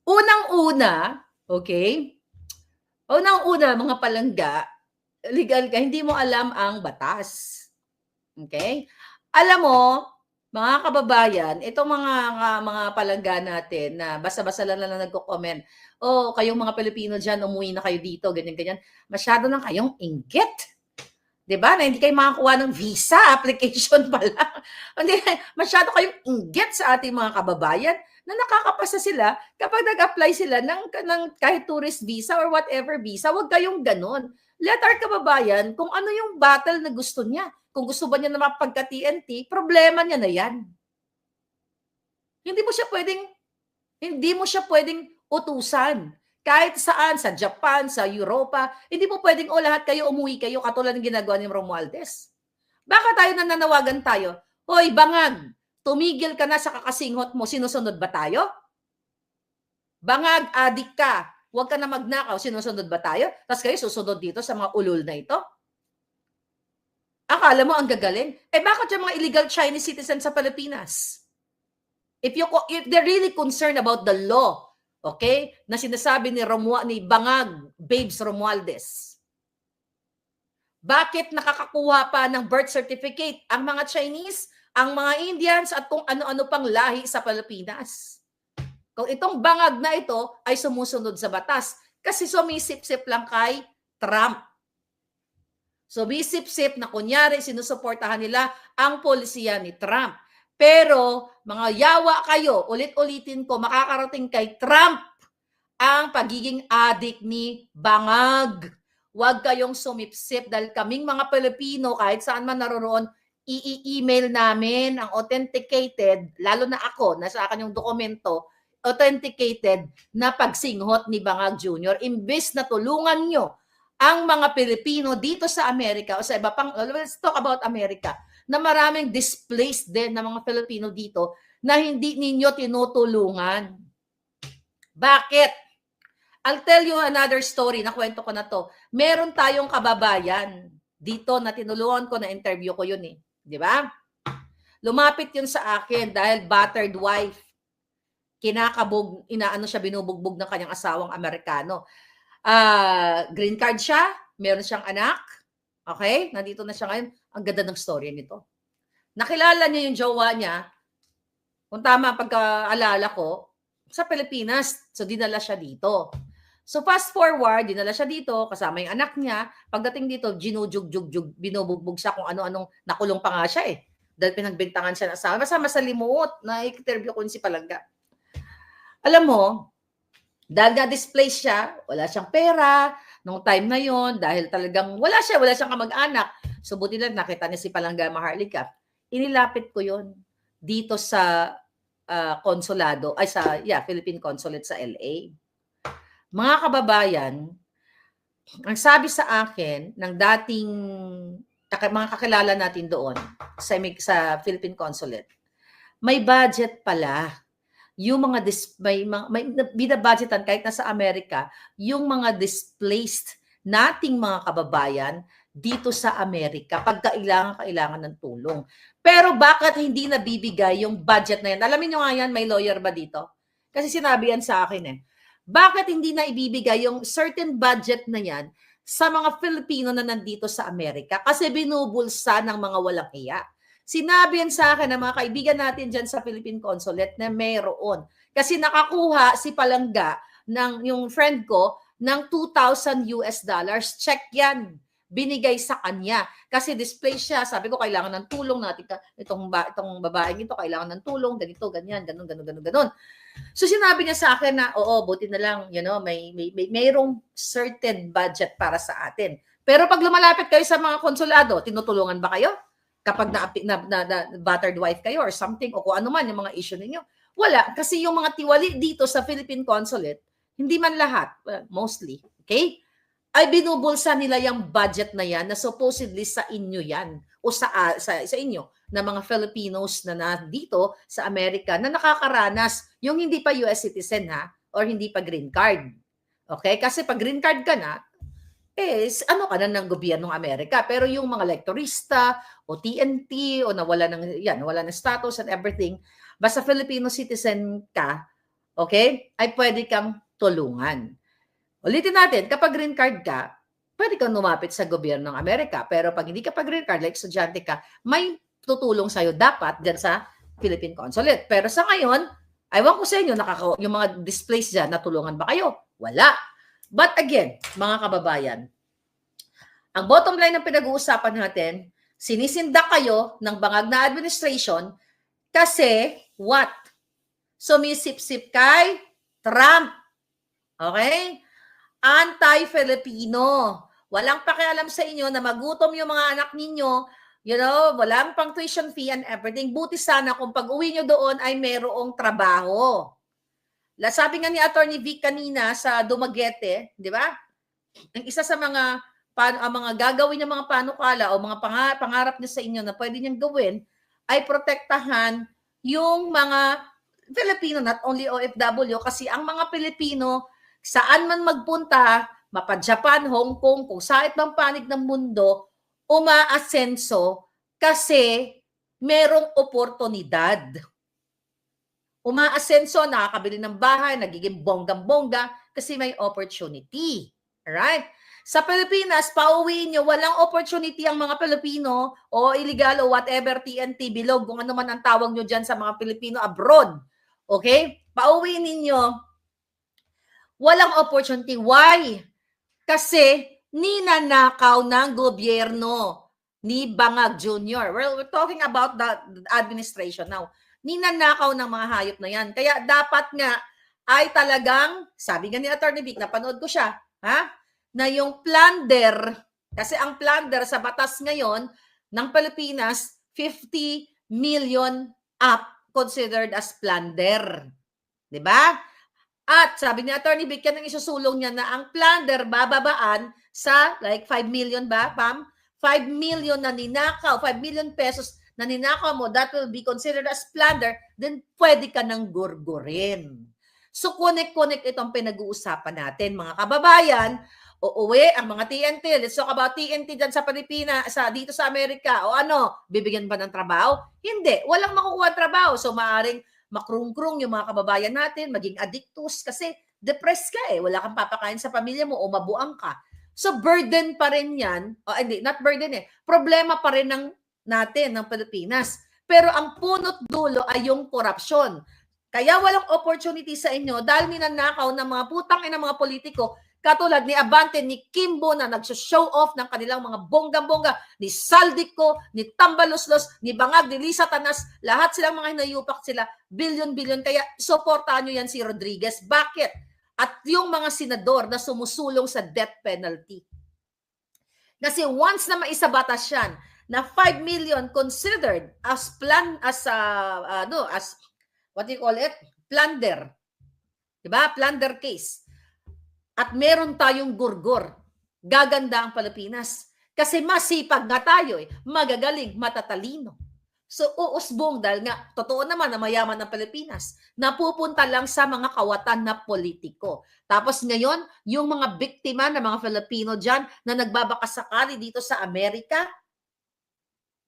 Unang-una, okay? Unang-una, mga palangga, legal ka, hindi mo alam ang batas. Okay? Alam mo, mga kababayan, itong mga palangga natin na basta-basta lang nagko-comment, kayong mga Pilipino dyan, umuwi na kayo dito, ganyan-ganyan, masyado lang kayong inggit. Diba? Na hindi kayo makakuha ng visa application pa lang. Masyado kayong inggit sa ating mga kababayan na nakakapasa sila kapag nag-apply sila ng kahit tourist visa or whatever visa. Huwag kayong ganon. Let our kababayan kung ano yung battle na gusto niya. Kung gusto ba niya na mapagka-TNT, problema niya na yan. Hindi mo siya pwedeng utusan. Kahit saan, sa Japan, sa Europa, hindi mo pwedeng, lahat kayo, umuwi kayo, katulad ng ginagawa ni Romualdez. Baka tayo nananawagan tayo, hoy, bangag, tumigil ka na sa kakasinghot mo, sinusunod ba tayo? Bangag, adik ka, huwag ka na magnakaw, sinusunod ba tayo? Tapos kayo susunod dito sa mga ulol na ito? Akala mo ang gagaling? Bakit yung mga illegal Chinese citizens sa Pilipinas? If they're really concerned about the law, okay, na sinasabi ni Bangag Babes Romualdez, bakit nakakakuha pa ng birth certificate ang mga Chinese, ang mga Indians at kung ano-ano pang lahi sa Pilipinas? Kung itong bangag na ito ay sumusunod sa batas kasi sumisip-sip lang kay Trump. Sumisip-sip na kunyari sinusuportahan nila ang polisiya ni Trump. Pero mga yawa kayo, ulit-ulitin ko, makakarating kay Trump ang pagiging adik ni Bangag. Huwag kayong sumipsip dahil kaming mga Pilipino, kahit saan man naroroon, i-email namin ang authenticated, lalo na ako, nasa akin yung dokumento, authenticated na pagsinghot ni Bangag Jr. Imbes na tulungan nyo ang mga Pilipino dito sa Amerika o sa iba pang, let's talk about America, na maraming displaced din na mga Pilipino dito na hindi ninyo tinutulungan. Bakit? I'll tell you another story, nakwento ko na to. Meron tayong kababayan dito na tinulungan ko, na interview ko yun eh. Di ba? Lumapit yun sa akin dahil battered wife. Binubugbog ng kanyang asawang Amerikano. Green card siya, meron siyang anak. Okay? Nandito na siya ngayon. Ang ganda ng story nito. Nakilala niya yung jowa niya, kung tama pagkaalala ko, sa Pilipinas. So, dinala siya dito. So, fast forward, dinala siya dito, kasama yung anak niya. Pagdating dito, binubugbog siya kung ano-anong, nakulong pa nga siya eh. Dahil pinagbintangan siya ng asawa. Basta masalimuot, na-interview ko si Palangga. Alam mo, dahil na-displace siya, wala siyang pera, nung time na yon, dahil talagang wala siyang kamag-anak. So, buti lang nakita niya si Palangga Maharlika. Inilapit ko yon dito sa konsulado, Philippine Consulate sa LA. Mga kababayan, ang sabi sa akin ng dating mga kakilala natin doon sa Philippine Consulate, may budget pala yung mga may binabudgetan kahit nasa Amerika, yung mga displaced nating mga kababayan dito sa Amerika pag kailangan ng tulong. Pero bakit hindi nabibigay yung budget na yan? Alamin nyo nga yan, may lawyer ba dito? Kasi sinabi yan sa akin eh. Bakit hindi na ibibigay yung certain budget na yan sa mga Filipino na nandito sa Amerika? Kasi binubulsa ng mga walang hiya. Sinabi yan sa akin ng mga kaibigan natin dyan sa Philippine Consulate na mayroon. Kasi nakakuha si Palangga, yung friend ko, ng $2,000 US. Check yan. Binigay sa kanya. Kasi displaced siya. Sabi ko, kailangan ng tulong natin. Itong babaeng ito, kailangan ng tulong. Ganito, ganyan, ganun. So sinabi niya sa akin na, oo, buti na lang, mayroong certain budget para sa atin. Pero pag lumalapit kayo sa mga konsulado, tinutulungan ba kayo? Kapag na battered wife kayo or something, o kung ano man yung mga issue ninyo. Wala. Kasi yung mga tiwali dito sa Philippine Consulate, hindi man lahat, mostly, okay, ay binubulsa nila yung budget na yan na supposedly sa inyo yan o sa inyo na mga Filipinos na nandito sa Amerika na nakakaranas yung hindi pa US citizen or hindi pa green card. Okay? Kasi pag green card ka na, ka na ng gobyernong Amerika. Pero yung mga lektorista o TNT o wala ng status and everything, basta Filipino citizen ka, okay, ay pwede kang tulungan. Ulitin natin, kapag green card ka, pwede kang lumapit sa gobyernong Amerika. Pero pag hindi ka pa green card, like estudyante ka, may tutulong sa'yo dapat dyan sa Philippine Consulate. Pero sa ngayon, aywan ko sa inyo, yung mga displaced dyan, natulungan ba kayo? Wala. But again, mga kababayan, ang bottom line ng pinag-uusapan natin, sinisindak kayo ng bangag na administration kasi what? sumisip-sip kay Trump. Okay? Anti-Filipino. Walang pakialam sa inyo na magutom yung mga anak ninyo, walang pang tuition fee and everything. Buti sana kung pag-uwi nyo doon ay merong trabaho. Sabi nga ni Attorney Vic kanina sa Dumaguete, di ba? Ang isa sa mga gagawin ng mga panukala o mga pangarap niya sa inyo na pwede niyang gawin ay protektahan yung mga Filipino, not only OFW, kasi ang mga Pilipino, saan man magpunta, mapa-Japan, Hong Kong, kung saan bang panig ng mundo, umaasenso kasi merong oportunidad. Umaasenso, nakakabili ng bahay, nagiging bonggang-bongga kasi may opportunity. Alright? Sa Pilipinas, pauwiin nyo, walang opportunity ang mga Pilipino o illegal o whatever, TNT, bilog, kung ano man ang tawag nyo dyan sa mga Pilipino abroad. Okay? Pauwiin ninyo, walang opportunity. Why? Kasi ninanakaw ng gobyerno ni Bangag Jr. Well, we're talking about the administration now. Ninanakaw ng mga hayop na yan. Kaya dapat nga ay talagang, sabi nga ni Attorney Vic, napanood ko siya, na yung plunder, kasi ang plunder sa batas ngayon ng Pilipinas, 50 million up considered as plunder. Diba? At sabi ni Attorney Vic, yan ang isusulong niya na ang plunder bababaan sa like 5 million ba, Pam? 5 million na ninakaw, 5 million pesos na ninakaw mo, that will be considered as plunder, then pwede ka nang gurgurin. So, connect itong pinag-uusapan natin, mga kababayan. Uuwi ang mga TNT. Let's talk about TNT dyan sa Pilipinas, dito sa Amerika. O ano, bibigyan ba ng trabaho? Hindi. Walang makukuha trabaho. So, maaaring makrung-krung yung mga kababayan natin, maging addictus kasi depressed ka wala kang papakain sa pamilya mo o mabuang ka. So burden pa rin yan, hindi, not burden problema pa rin natin ng Pilipinas. Pero ang punot dulo ay yung korupsyon. Kaya walang opportunity sa inyo dahil ninanakaw ng mga putang ina mga politiko katulad ni Abante, ni Kimbo na nag-show off ng kanilang mga bonggang-bongga, ni Saldico, ni Tambaloslos, ni Bangag, ni Lisa Tanas, lahat silang mga hinayupak sila, bilyon-bilyon. Kaya supportahan nyo yan si Rodriguez. Bakit? At yung mga senador na sumusulong sa death penalty. Kasi once na maisabatas yan, na 5 million considered as what do you call it? Plunder. Diba? Plunder case. At meron tayong gurgur. Gaganda ang Pilipinas. Kasi masipag nga tayo magagaling, matatalino. So uusbong dahil nga, totoo naman na mayaman ng Pilipinas, napupunta lang sa mga kawatan na politiko. Tapos ngayon, yung mga biktima ng mga Filipino dyan na nagbabakasakali dito sa Amerika,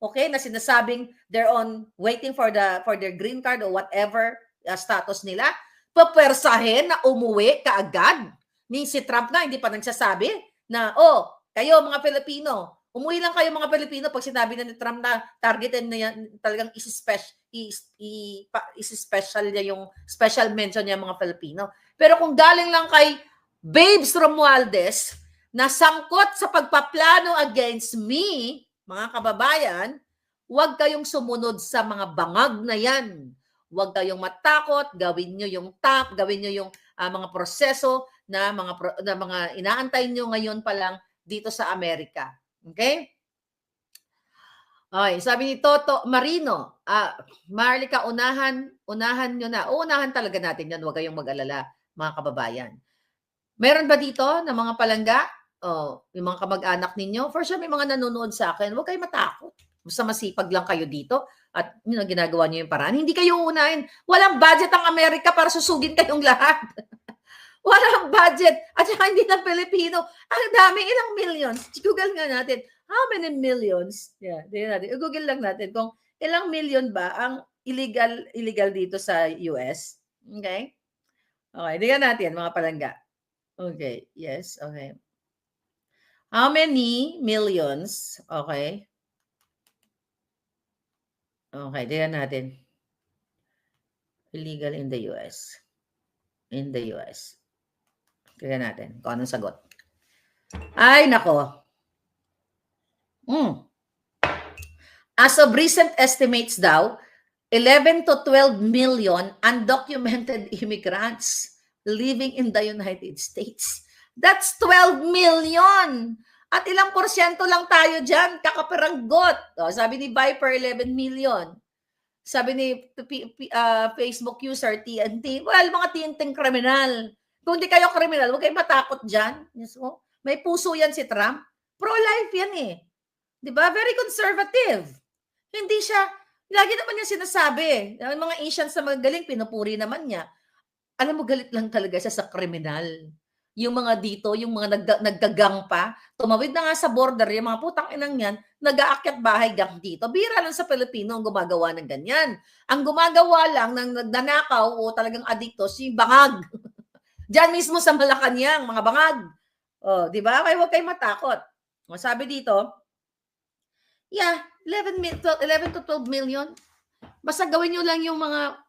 okay, na sinasabing they're on waiting for their green card or whatever status nila, papersahin na umuwi kaagad. Ni si Trump na hindi pa nagsasabi na, kayo mga Pilipino, umuwi lang kayo mga Pilipino pag sinabi na ni Trump na targetin na yan, talagang isi-special niya yung special mention niya mga Pilipino. Pero kung galing lang kay Babes Romualdez na sangkot sa pagpaplano against me, mga kababayan, huwag kayong sumunod sa mga bangag na yan. Huwag kayong matakot, gawin nyo yung mga proseso na mga inaantay nyo ngayon pa lang dito sa Amerika. Okay? Okay, sabi ni Toto Marino, Marlica, unahan nyo na. Unahan talaga natin yan, huwag kayong mag-alala, mga kababayan. Meron ba dito na mga palangga? Yung mga kamag-anak ninyo? For sure, may mga nanonood sa akin. Huwag kayong matakot. Basta masipag lang kayo dito at ginagawa nyo yung paraan. Hindi kayo unahin. Walang budget ang Amerika para susugin kayong lahat. Walang budget. At saka hindi lang Pilipino. Ang dami, ilang millions. Google nga natin. How many millions? Yeah, natin. Google lang natin kung ilang million ba ang illegal dito sa US. Okay? Okay, tingnan natin mga palangga. Okay, yes, okay. How many millions? Okay. Okay, tingnan natin. Illegal in the US. In the US. Tingnan natin kung anong sagot. Ay, nako. As of recent estimates daw, 11 to 12 million undocumented immigrants living in the United States. That's 12 million! At ilang porsyento lang tayo dyan, kakaperanggot. O, sabi ni Viper, 11 million. Sabi ni Facebook user, TNT, well, mga TNT kriminal. Kung hindi kayo kriminal, huwag kayo matakot dyan. So, may puso yan si Trump. Pro-life yan eh. Diba? Very conservative. Hindi siya, lagi naman niya sinasabi. Ang mga Asians na magaling, pinupuri naman niya. Alam mo, galit lang talaga siya sa kriminal. Yung mga dito, yung mga naggagang pa, tumawid na nga sa border, yung mga putang inang yan, nag-aakyat bahay gang dito. Bira lang sa Pilipino ang gumagawa ng ganyan. Ang gumagawa lang ng nagnanakaw o talagang adikto, si bangag. Diyan mismo sa Malacanang, mga bangag. O, di ba? Kaya huwag kayo matakot. O, sabi dito, yeah, 11 to 12 million. Basta gawin nyo lang yung mga,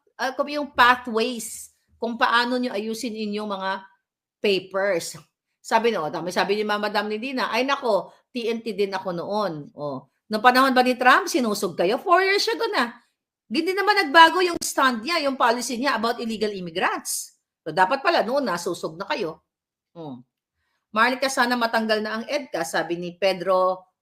yung pathways kung paano nyo ayusin inyong mga papers. Sabi ni Madam Nidina, ay nako, TNT din ako noon. Oh, noong panahon ba ni Trump, sinusog kayo? 4 years ago na. Hindi naman nagbago yung stand niya, yung policy niya about illegal immigrants. So, dapat pala noon, nasusog na kayo. Marlica, sana matanggal na ang EDCA, sabi ni Pedro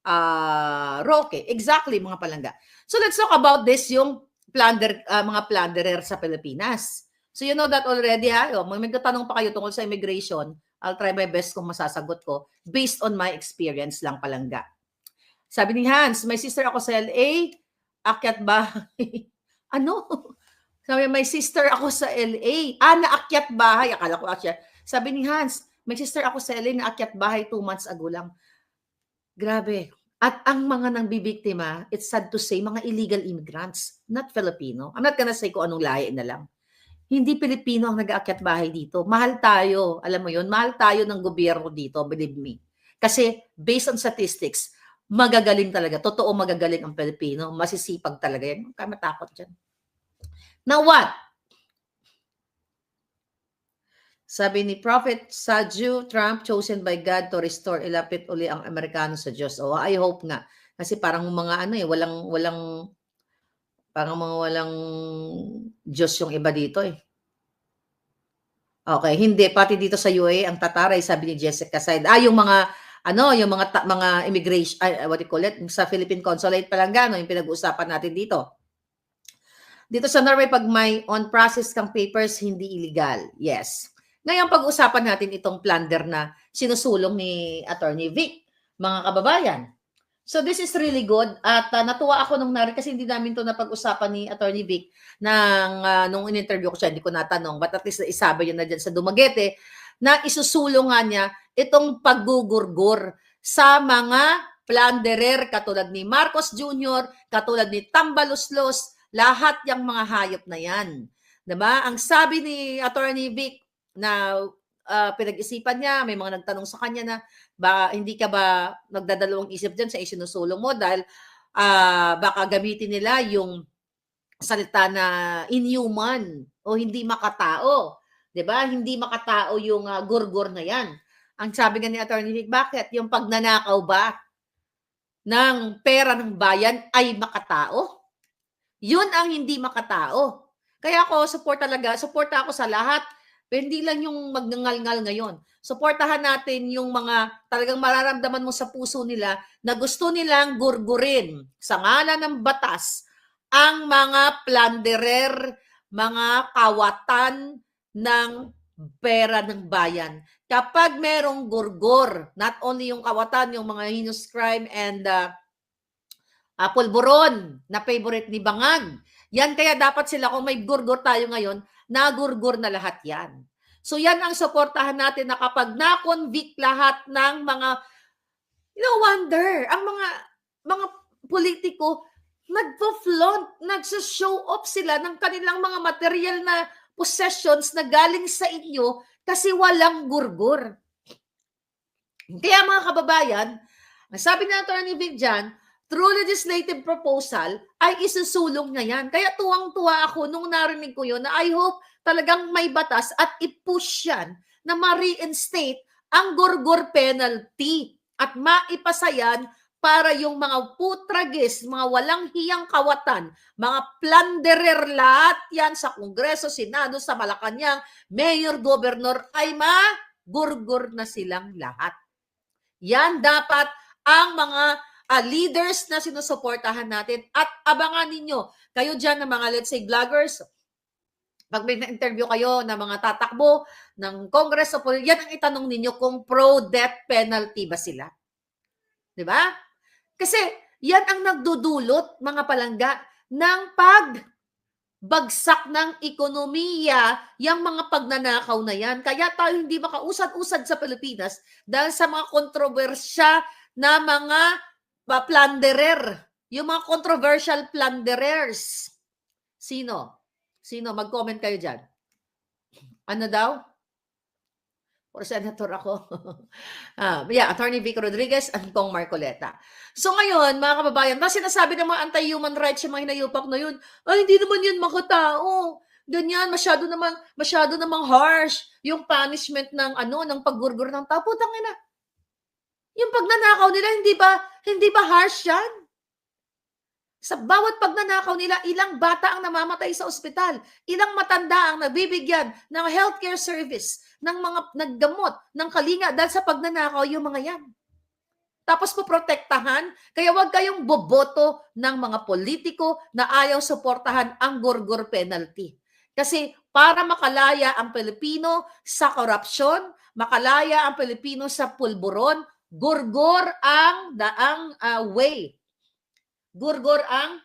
Roque. Exactly, mga palangga. So, let's talk about this, yung mga plunderer sa Pilipinas. So, you know that already, ha? May tatanong pa kayo tungkol sa immigration. I'll try my best kung masasagot ko based on my experience lang, palangga. Sabi ni Hans, my sister ako sa LA, akyat bahay. Ano? Sabi, my sister ako sa LA. Naakyat bahay. Akala ko akyat. Sabi ni Hans, my sister ako sa LA, naakyat bahay 2 months ago lang. Grabe. At ang mga nang bibiktima, it's sad to say, mga illegal immigrants, not Filipino. I'm not gonna say kung anong lahi na lang. Hindi Pilipino ang nag-aakyat bahay dito. Mahal tayo. Alam mo yun? Mahal tayo ng gobyerno dito. Believe me. Kasi based on statistics, magagaling talaga. Totoo magagaling ang Pilipino. Masisipag talaga yan. Huwag ka matakot dyan. Now what? Sabi ni Prophet Saju, Trump chosen by God to restore, ilapit uli ang Amerikano sa Diyos. Oh, I hope nga. Kasi parang mga walang Diyos yung iba dito eh. Okay, hindi. Pati dito sa UAE, ang tataray, sabi ni Jessica Said. Yung mga immigration, what do you call it? Sa Philippine Consulate Palangga, yung pinag-uusapan natin dito. Dito sa Norway, pag may on-process kang papers, hindi illegal. Yes. Ngayon, pag-usapan natin itong plunder na sinusulong ni Attorney Vic, mga kababayan. So this is really good at natuwa ako nung kasi hindi namin to napag-usapan ni Attorney Vic nung in-interview ko siya, hindi ko natanong, but at least isabi yun na dyan sa Dumaguete na isusulong nga niya itong paggugurgur sa mga plunderer katulad ni Marcos Jr., katulad ni Tambaluslos, lahat yung mga hayop na yan. Diba? Ang sabi ni Attorney Vic na pinag-isipan niya, may mga nagtanong sa kanya na hindi ka ba nagdadalawang isip dyan sa isinusulong mo dahil baka gamitin nila yung salita na inhuman o hindi makatao. Diba? Hindi makatao yung gurgur na yan. Ang sabi nga ni Attorney Vic, bakit? Yung pagnanakaw ba ng pera ng bayan ay makatao? Yun ang hindi makatao. Kaya ako, suporta ako sa lahat. Pero hindi lang yung magngangal-ngal ngayon. Suportahan natin yung mga talagang mararamdaman mo sa puso nila na gusto nilang gurgurin sa ngalan ng batas ang mga plunderer, mga kawatan ng pera ng bayan. Kapag merong gurgur, not only yung kawatan, yung mga heinous crime and pulburon na favorite ni Bangag. Yan kaya dapat sila, kung may gurgur tayo ngayon, nagurgur na lahat yan. So yan ang suportahan natin na kapag na-convict lahat ng mga, wonder, ang mga politiko, nagpo-flaunt, nagso-show off sila ng kanilang mga material na possessions na galing sa inyo kasi walang gurgur. Kaya mga kababayan, sabi na Attorney Vic dyan, through legislative proposal, ay isusulong na yan. Kaya tuwang-tuwa ako nung narinig ko yun na I hope talagang may batas at i-push yan na ma-reinstate ang gurgur penalty at maipasayan para yung mga putragis, mga walang hiyang kawatan, mga plunderer, lahat yan sa Kongreso, Senado, sa Malacanang, Mayor, Gobernador, ay magurgur na silang lahat. Yan dapat ang mga leaders na sinusuportahan natin at abangan ninyo. Kayo dyan na mga, let's say, vloggers, pag may na-interview kayo na mga tatakbo ng Congress, yan ang itanong ninyo kung pro-death penalty ba sila. Di ba? Kasi yan ang nagdudulot, mga palangga, ng pagbagsak ng ekonomiya, yung mga pagnanakaw na yan. Kaya tayo hindi makausad-usad sa Pilipinas dahil sa mga kontrobersya na mga plunderer, yung mga controversial plunderers. Sino? Mag-comment kayo dyan. Ano daw? Or senator ako. Attorney Vic Rodriguez and Kong Marcoleta. So ngayon, mga kababayan, sinasabi ng mga anti-human rights yung mga hinayupak na yun, hindi naman yun makatao. Ganyan, masyado namang harsh yung punishment ng ng paggurgur ng tao. Putang ina. Yung pagnanakaw nila, hindi ba harsh yan? Sa bawat pagnanakaw nila, ilang bata ang namamatay sa ospital, ilang matanda ang nabibigyan ng healthcare service, ng mga naggamot, ng kalinga dahil sa pagnanakaw yung mga yan. Tapos poprotektahan, kaya wag kayong boboto ng mga politiko na ayaw suportahan ang gurgur penalty. Kasi para makalaya ang Pilipino sa korupsyon, makalaya ang Pilipino sa pulburon, gurgur ang daang way. Gurgur ang,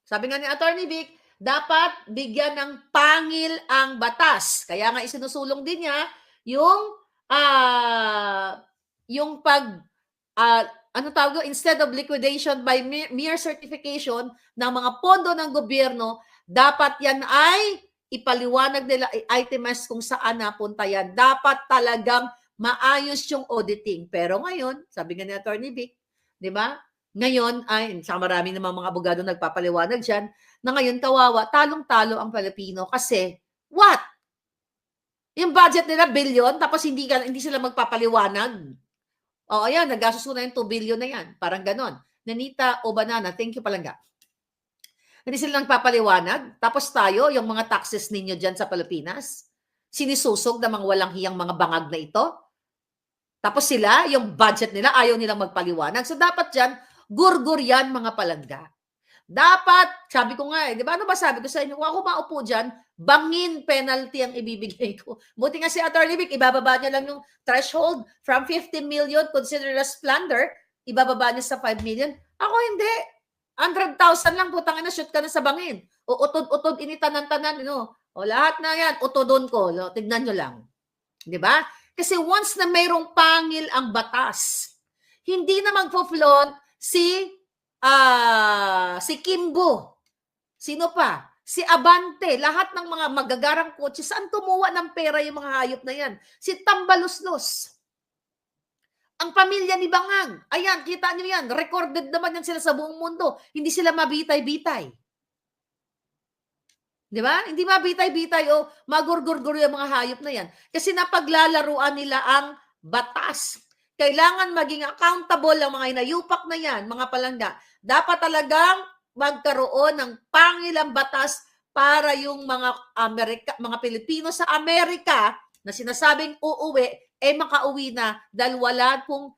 sabi nga ni Attorney Vic, dapat bigyan ng pangil ang batas. Kaya nga isinusulong din niya yung instead of liquidation by mere certification ng mga pondo ng gobyerno, dapat yan ay ipaliwanag nila, i-itemize kung saan napunta yan. Dapat talagang maayos yung auditing. Pero ngayon, sabi nga ni Attorney Vic, di ba? Ngayon, saka marami namang mga abogado nagpapaliwanag dyan, na ngayon kawawa, talong-talo ang Pilipino kasi, what? Yung budget nila, billion, tapos hindi sila magpapaliwanag. Ayan, nagastos ko na yung 2 billion na yan. Parang ganon. Nanita o Banana, thank you palangga. Hindi sila nagpapaliwanag. Tapos tayo, yung mga taxes ninyo dyan sa Pilipinas, sinisusog ng mga walang hiyang mga bangag na ito. Tapos sila, yung budget nila, ayaw nilang magpaliwanag. So dapat dyan, gurgur yan mga palangga. Dapat, sabi ko nga di ba ano ba sabi ko sa inyo, kung ako maupo dyan, bangin penalty ang ibibigay ko. Buti nga si Attorney Vic, ibababa niya lang yung threshold from 50 million considered as plunder, ibababa niya sa 5 million. Ako hindi. 100,000 lang, putang ina, shoot ka na sa bangin. O utod-utod, initanan-tanan, O lahat na yan, utodon ko. Tignan nyo lang. Di ba? Kasi once na mayroong pangil ang batas, hindi na magpo-flaunt si Kimbo. Sino pa? Si Abante. Lahat ng mga magagarang kotse. Saan kumuha ng pera yung mga hayop na yan? Si Tambaluslos. Ang pamilya ni Bangang. Ayan, kita nyo yan. Recorded naman yan sila sa buong mundo. Hindi sila mabitay-bitay. Di ba? Hindi mabitay-bitay o magurgur-gur yung mga hayop na yan. Kasi napaglalaruan nila ang batas. Kailangan maging accountable ang mga inayupak na yan, mga palangga. Dapat talagang magkaroon ng pangilang batas para yung mga Pilipino sa Amerika na sinasabing uuwi, makauwi na dahil wala pong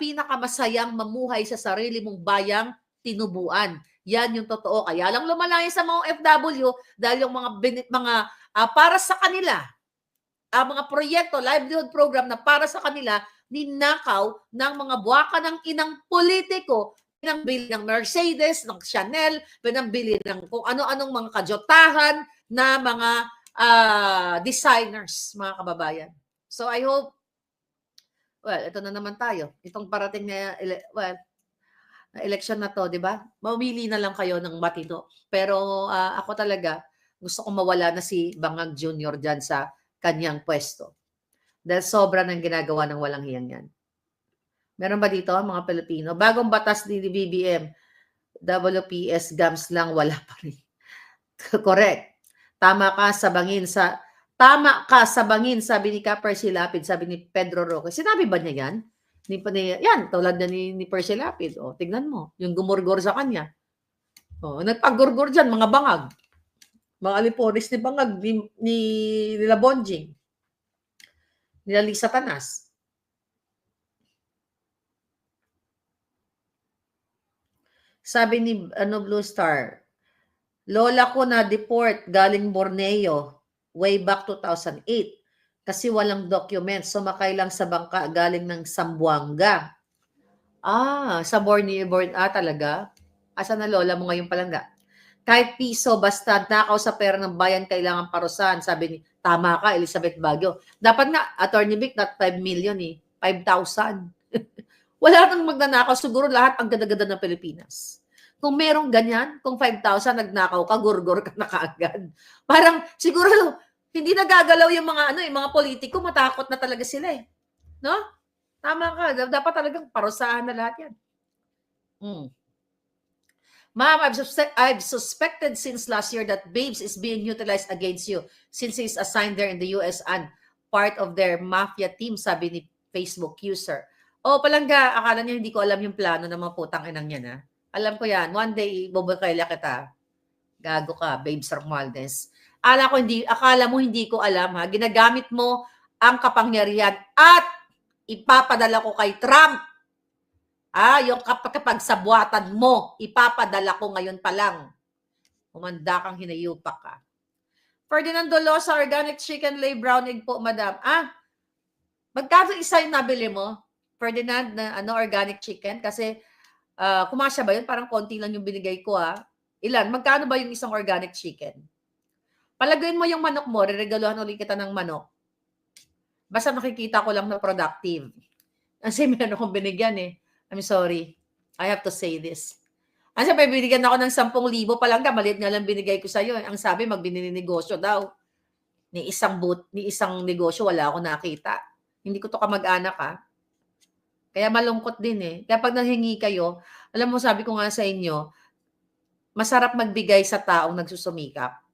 pinakamasayang mamuhay sa sarili mong bayang tinubuan. Yan yung totoo. Kaya lang lumalaya sa mga OFW dahil yung mga para sa kanila, mga proyekto, livelihood program na para sa kanila, ninakaw ng mga buwaka ng inang politiko, pinambili ng Mercedes, ng Chanel, pinambili ng kung ano-anong mga kajotahan na mga designers, mga kababayan. So I hope, ito na naman tayo. Itong parating na, election na to, di ba? Mamili na lang kayo ng matino. Pero ako talaga, gusto kong mawala na si Bangag Jr. dyan sa kanyang pwesto. Dahil sobra ng ginagawa ng walang hiyang yan. Meron ba dito, mga Pilipino? Bagong batas ni BBM, WPS, GAMS lang, wala pa rin. Correct. Tama ka sa bangin sa Tama ka sa bangin, sabi ni Percy Lapid, sabi ni Pedro Roque. Sinabi ba niya yan? Yan, tulad na ni Percy Lapid. O, tignan mo, yung gumurgor sa kanya. O, nagpagurgor dyan, mga bangag. Mga aliporis ni bangag, nila Bonjing. Nila Lisa Tanas. Sabi ni Blue Star, lola ko na deport galing Borneo way back 2008 kasi walang documents. Sumakay lang sa bangka galing ng Zamboanga. Sa Borneo, talaga? Asan na lola mo ngayon palangga? Kahit piso, basta nakaw sa pera ng bayan, kailangan parusahan. Sabi ni, tama ka, Elizabeth Baguio. Dapat nga, Attorney Vic, not 5 million 5,000. Wala nang magnanakaw. Siguro lahat ang ganda-ganda ng Pilipinas. Kung merong ganyan, kung 5,000 nagnakaw ka, gurgur ka na kaagad. Parang siguro hindi nagagalaw yung mga politiko, matakot na talaga sila eh. No? Tama ka. Dapat talagang parusahan na lahat yan. Ma'am, I've suspected since last year that Babes is being utilized against you since he's assigned there in the US and part of their mafia team, sabi ni Facebook user. Palangga, akala niya hindi ko alam yung plano ng mga putang inang yan, ha? Alam ko yan. One day, bubukayla kita. Gago ka, Babes Romualdez. Akala mo hindi ko alam, ha? Ginagamit mo ang kapangyarihan at ipapadala ko kay Trump. Yung kapag sabuatan mo, ipapadala ko ngayon pa lang. Umanda kang hinayupak ka. Ferdinand Dolosa, organic chicken lay brown egg po, madam. Magkano isa yung nabili mo? Ferdinand, na organic chicken? Kasi, kumasya ba yun? Parang konti lang yung binigay ko, Ilan? Magkano ba yung isang organic chicken? Palagawin mo yung manok mo, reregaluhan ulit kita ng manok. Basta nakikita ko lang na productive. Kasi meron akong binigyan I'm sorry. I have to say this. Kasi binigyan ako ng 10,000 pa lang maliit nga lang binigay ko sa'yo. Ang sabi, magbininegosyo daw. Ni isang negosyo, wala ako nakita. Hindi ko to kamag-anak, Kaya malungkot din Kaya pag nanghingi kayo, alam mo, sabi ko nga sa inyo, masarap magbigay sa taong nagsusumikap.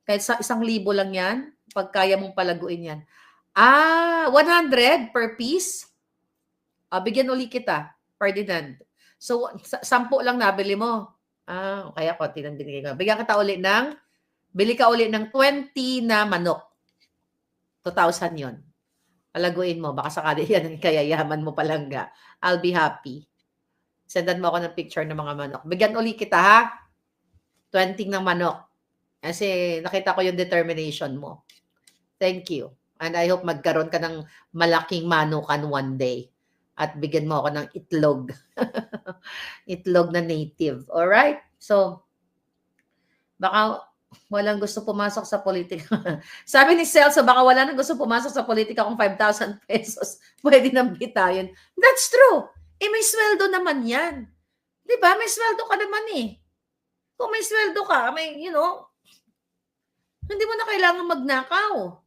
Kahit sa 1,000 lang yan, pag kaya mong palaguin yan. 100 per piece? Bigyan uli kita. Ferdinand. So, 10 lang nabili mo. Kaya konti lang binigay ko. Bili ka uli ng 20 na manok. 2,000 yon. Palaguin mo. Baka sakali yan ang kayayaman mo palangga. I'll be happy. Sendan mo ako ng picture ng mga manok. Bigyan uli kita, ha? 20 ng manok. Kasi nakita ko yung determination mo. Thank you. And I hope magkaroon ka ng malaking manukan one day. At bigyan mo ako ng itlog. Itlog na native. Alright? So, baka walang gusto pumasok sa politika. Sabi ni Celso, baka wala nang gusto pumasok sa politika kung 5,000 pesos. Pwede nang bitayin. That's true. May sweldo naman yan. Di ba? May sweldo ka naman Kung may sweldo ka, hindi mo na kailangan magnakaw.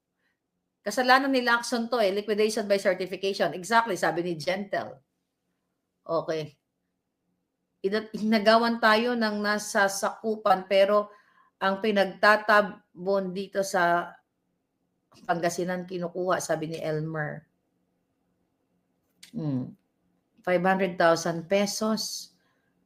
Kasalanan ni Lacson to liquidation by certification. Exactly, sabi ni Gentle. Okay. Inagawan tayo ng nasa sakupan pero ang pinagtatabon dito sa Pangasinan kinukuha, sabi ni Elmer. 500,000 pesos.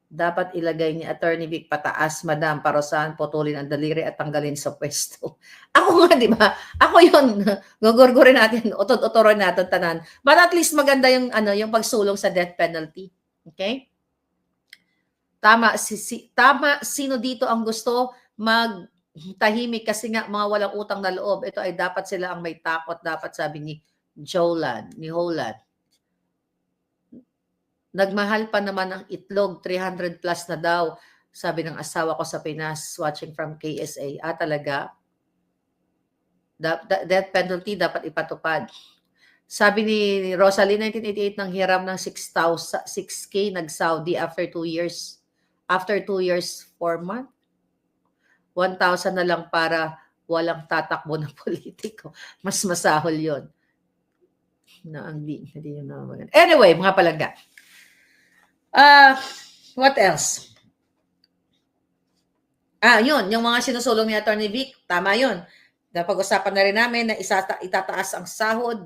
Dapat ilagay ni Attorney Vic pataas, madam, parusahan, putulin ang daliri at tanggalin sa pwesto. Ako nga, di ba? Ako yun. Gugurgurin natin, utod-uturoin natin tanan. But at least maganda yung pagsulong sa death penalty. Okay? Tama, sino dito ang gusto magtahimik kasi nga mga walang utang na loob. Ito ay dapat sila ang may takot, dapat sabi ni Holland. Nagmahal pa naman ang itlog, 300 plus na daw, sabi ng asawa ko sa Pinas, watching from KSA. Talaga? Death penalty dapat ipatupad. Sabi ni Rosalie, 1988 nang hiram ng 6K nag-Saudi after 2 years. After 2 years, 4 months. 1,000 na lang para walang tatakbo ng politiko. Mas masahol yun. Anyway, mga palangga. What else? Yun, yung mga sinusulong ni Attorney Vic, tama yun. Napag-usapan na rin namin na itataas ang sahod,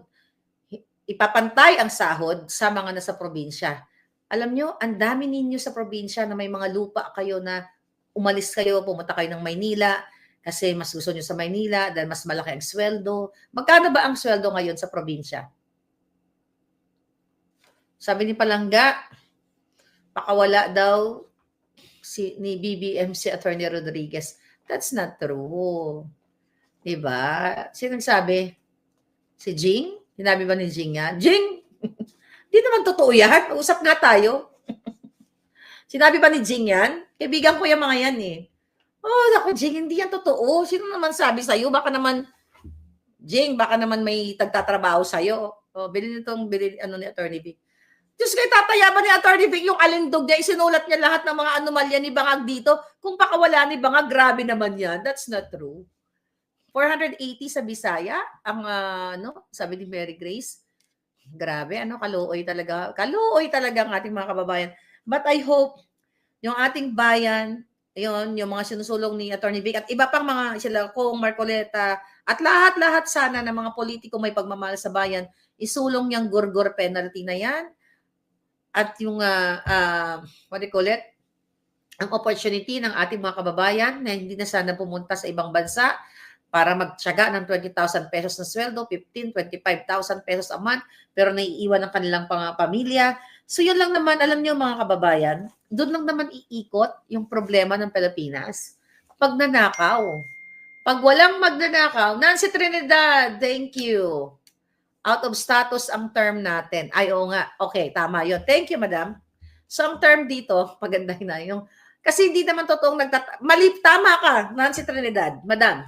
ipapantay ang sahod sa mga nasa probinsya. Alam nyo, ang dami ninyo sa probinsya na may mga lupa kayo na umalis kayo, pumunta kayo ng Maynila kasi mas gusto nyo sa Maynila dahil mas malaki ang sweldo. Magkano ba ang sweldo ngayon sa probinsya? Sabi ni Palangga, pakawala daw ni BBM si Attorney Rodriguez. That's not true. Diba? Sino nagsabi? Si Jing? Sinabi ba ni Jing yan? Jing! Di naman totoo yan. Usap nga tayo. Sinabi ba ni Jing yan? Kaibigan ko yung mga yan eh. Oh, naku Jing, hindi yan totoo. Sino naman sabi sa'yo? Baka naman, Jing, baka naman may tagtatrabaho sa'yo. Oh, bilhin ni Attorney Vic. Diyos kayo, tatayaban ni Attorney Vic yung alindog niya, isinulat niya lahat ng mga anomalya ni Bangag dito. Kung pakawala ni Bangag, grabe naman yan. That's not true. 480 sa Bisaya, ang sabi ni Mary Grace. Grabe, kaluoy talaga. Kaluoy talaga ang ating mga kababayan. But I hope yung ating bayan, yung mga sinusulong ni Attorney Vic at iba pang mga sila, Kong Marcoleta, at lahat-lahat sana ng mga politiko may pagmamahal sa bayan, isulong niyang gurgur penalty na yan. At yung, what do you call it? Ang opportunity ng ating mga kababayan na hindi na sana pumunta sa ibang bansa para magtiyaga ng 20,000 pesos na sweldo, 15, 25,000 pesos a month, pero naiiwan ang kanilang pamilya. So yun lang naman, alam niyo mga kababayan, doon lang naman iikot yung problema ng Pilipinas. Pagnanakaw. Pag walang magnanakaw, Nancy Trinidad, thank you. Out of status ang term natin. Ay, oo nga. Okay, tama yun. Thank you, madam. So ang term dito, maganda na yung, kasi hindi naman totoong tama ka, Nancy Trinidad, madam.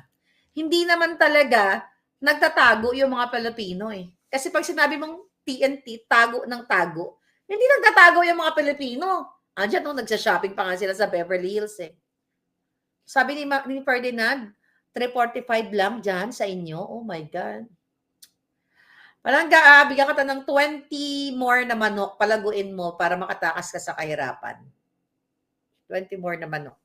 Hindi naman talaga nagtatago yung mga Pilipino eh. Kasi pag sinabi mong TNT, tago ng tago, hindi nagtatago yung mga Pilipino. Andiyan nung nagsha-shopping pa nga sila sa Beverly Hills eh. Sabi ni Ferdinand, 345 lang dyan sa inyo. Oh my God. Palangga, bigyan ka ng 20 more na manok, palaguin mo para makatakas ka sa kahirapan. 20 more na manok.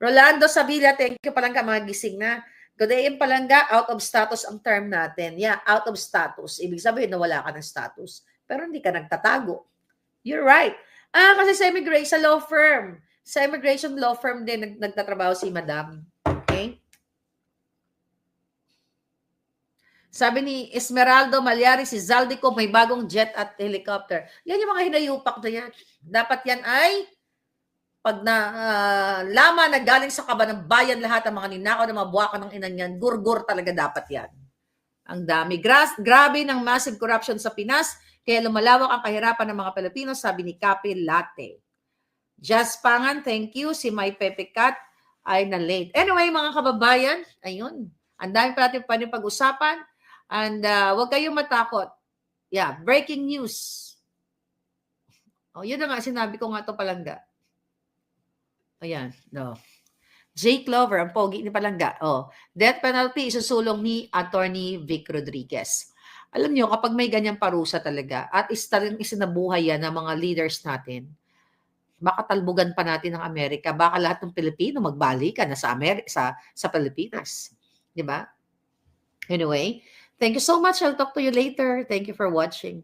Rolando Sabila, thank you Palangga, mga gising na. Good day, Palangga, out of status ang term natin. Yeah, out of status. Ibig sabihin na wala ka ng status. Pero hindi ka nagtatago. You're right. Kasi sa immigration law firm. Sa immigration law firm din nagtatrabaho si Madam. Okay? Sabi ni Esmeraldo Malyari, si Zaldico may bagong jet at helicopter. Yan yung mga hinayupak na yan. Dapat yan ay pag laman na galing sa kaba ng bayan lahat ang mga ninakaw na mga buwaka ng inan yan, gurgur talaga dapat yan. Ang dami. Grabe ng massive corruption sa Pinas, kaya lumalawak ang kahirapan ng mga Pilipino, sabi ni Kapi Late. Jazz Pangan, thank you. Si May Pepe Cat ay na-late. Anyway, mga kababayan, ayun. Ang dami pa natin pag-usapan. And huwag kayong matakot. Yeah, breaking news. Oh, yun na nga, sinabi ko nga ito Palangga. Ayan, no. Jay Clover, ang pogi ni Palangga. Oh, death penalty isusulong ni Attorney Vic Rodriguez. Alam niyo, kapag may ganyang parusa talaga, at isinabuhay yan ng mga leaders natin, makatalbugan pa natin ng Amerika. Baka lahat ng Pilipino magbalikan na sa Pilipinas. Di ba? Anyway, thank you so much. I'll talk to you later. Thank you for watching.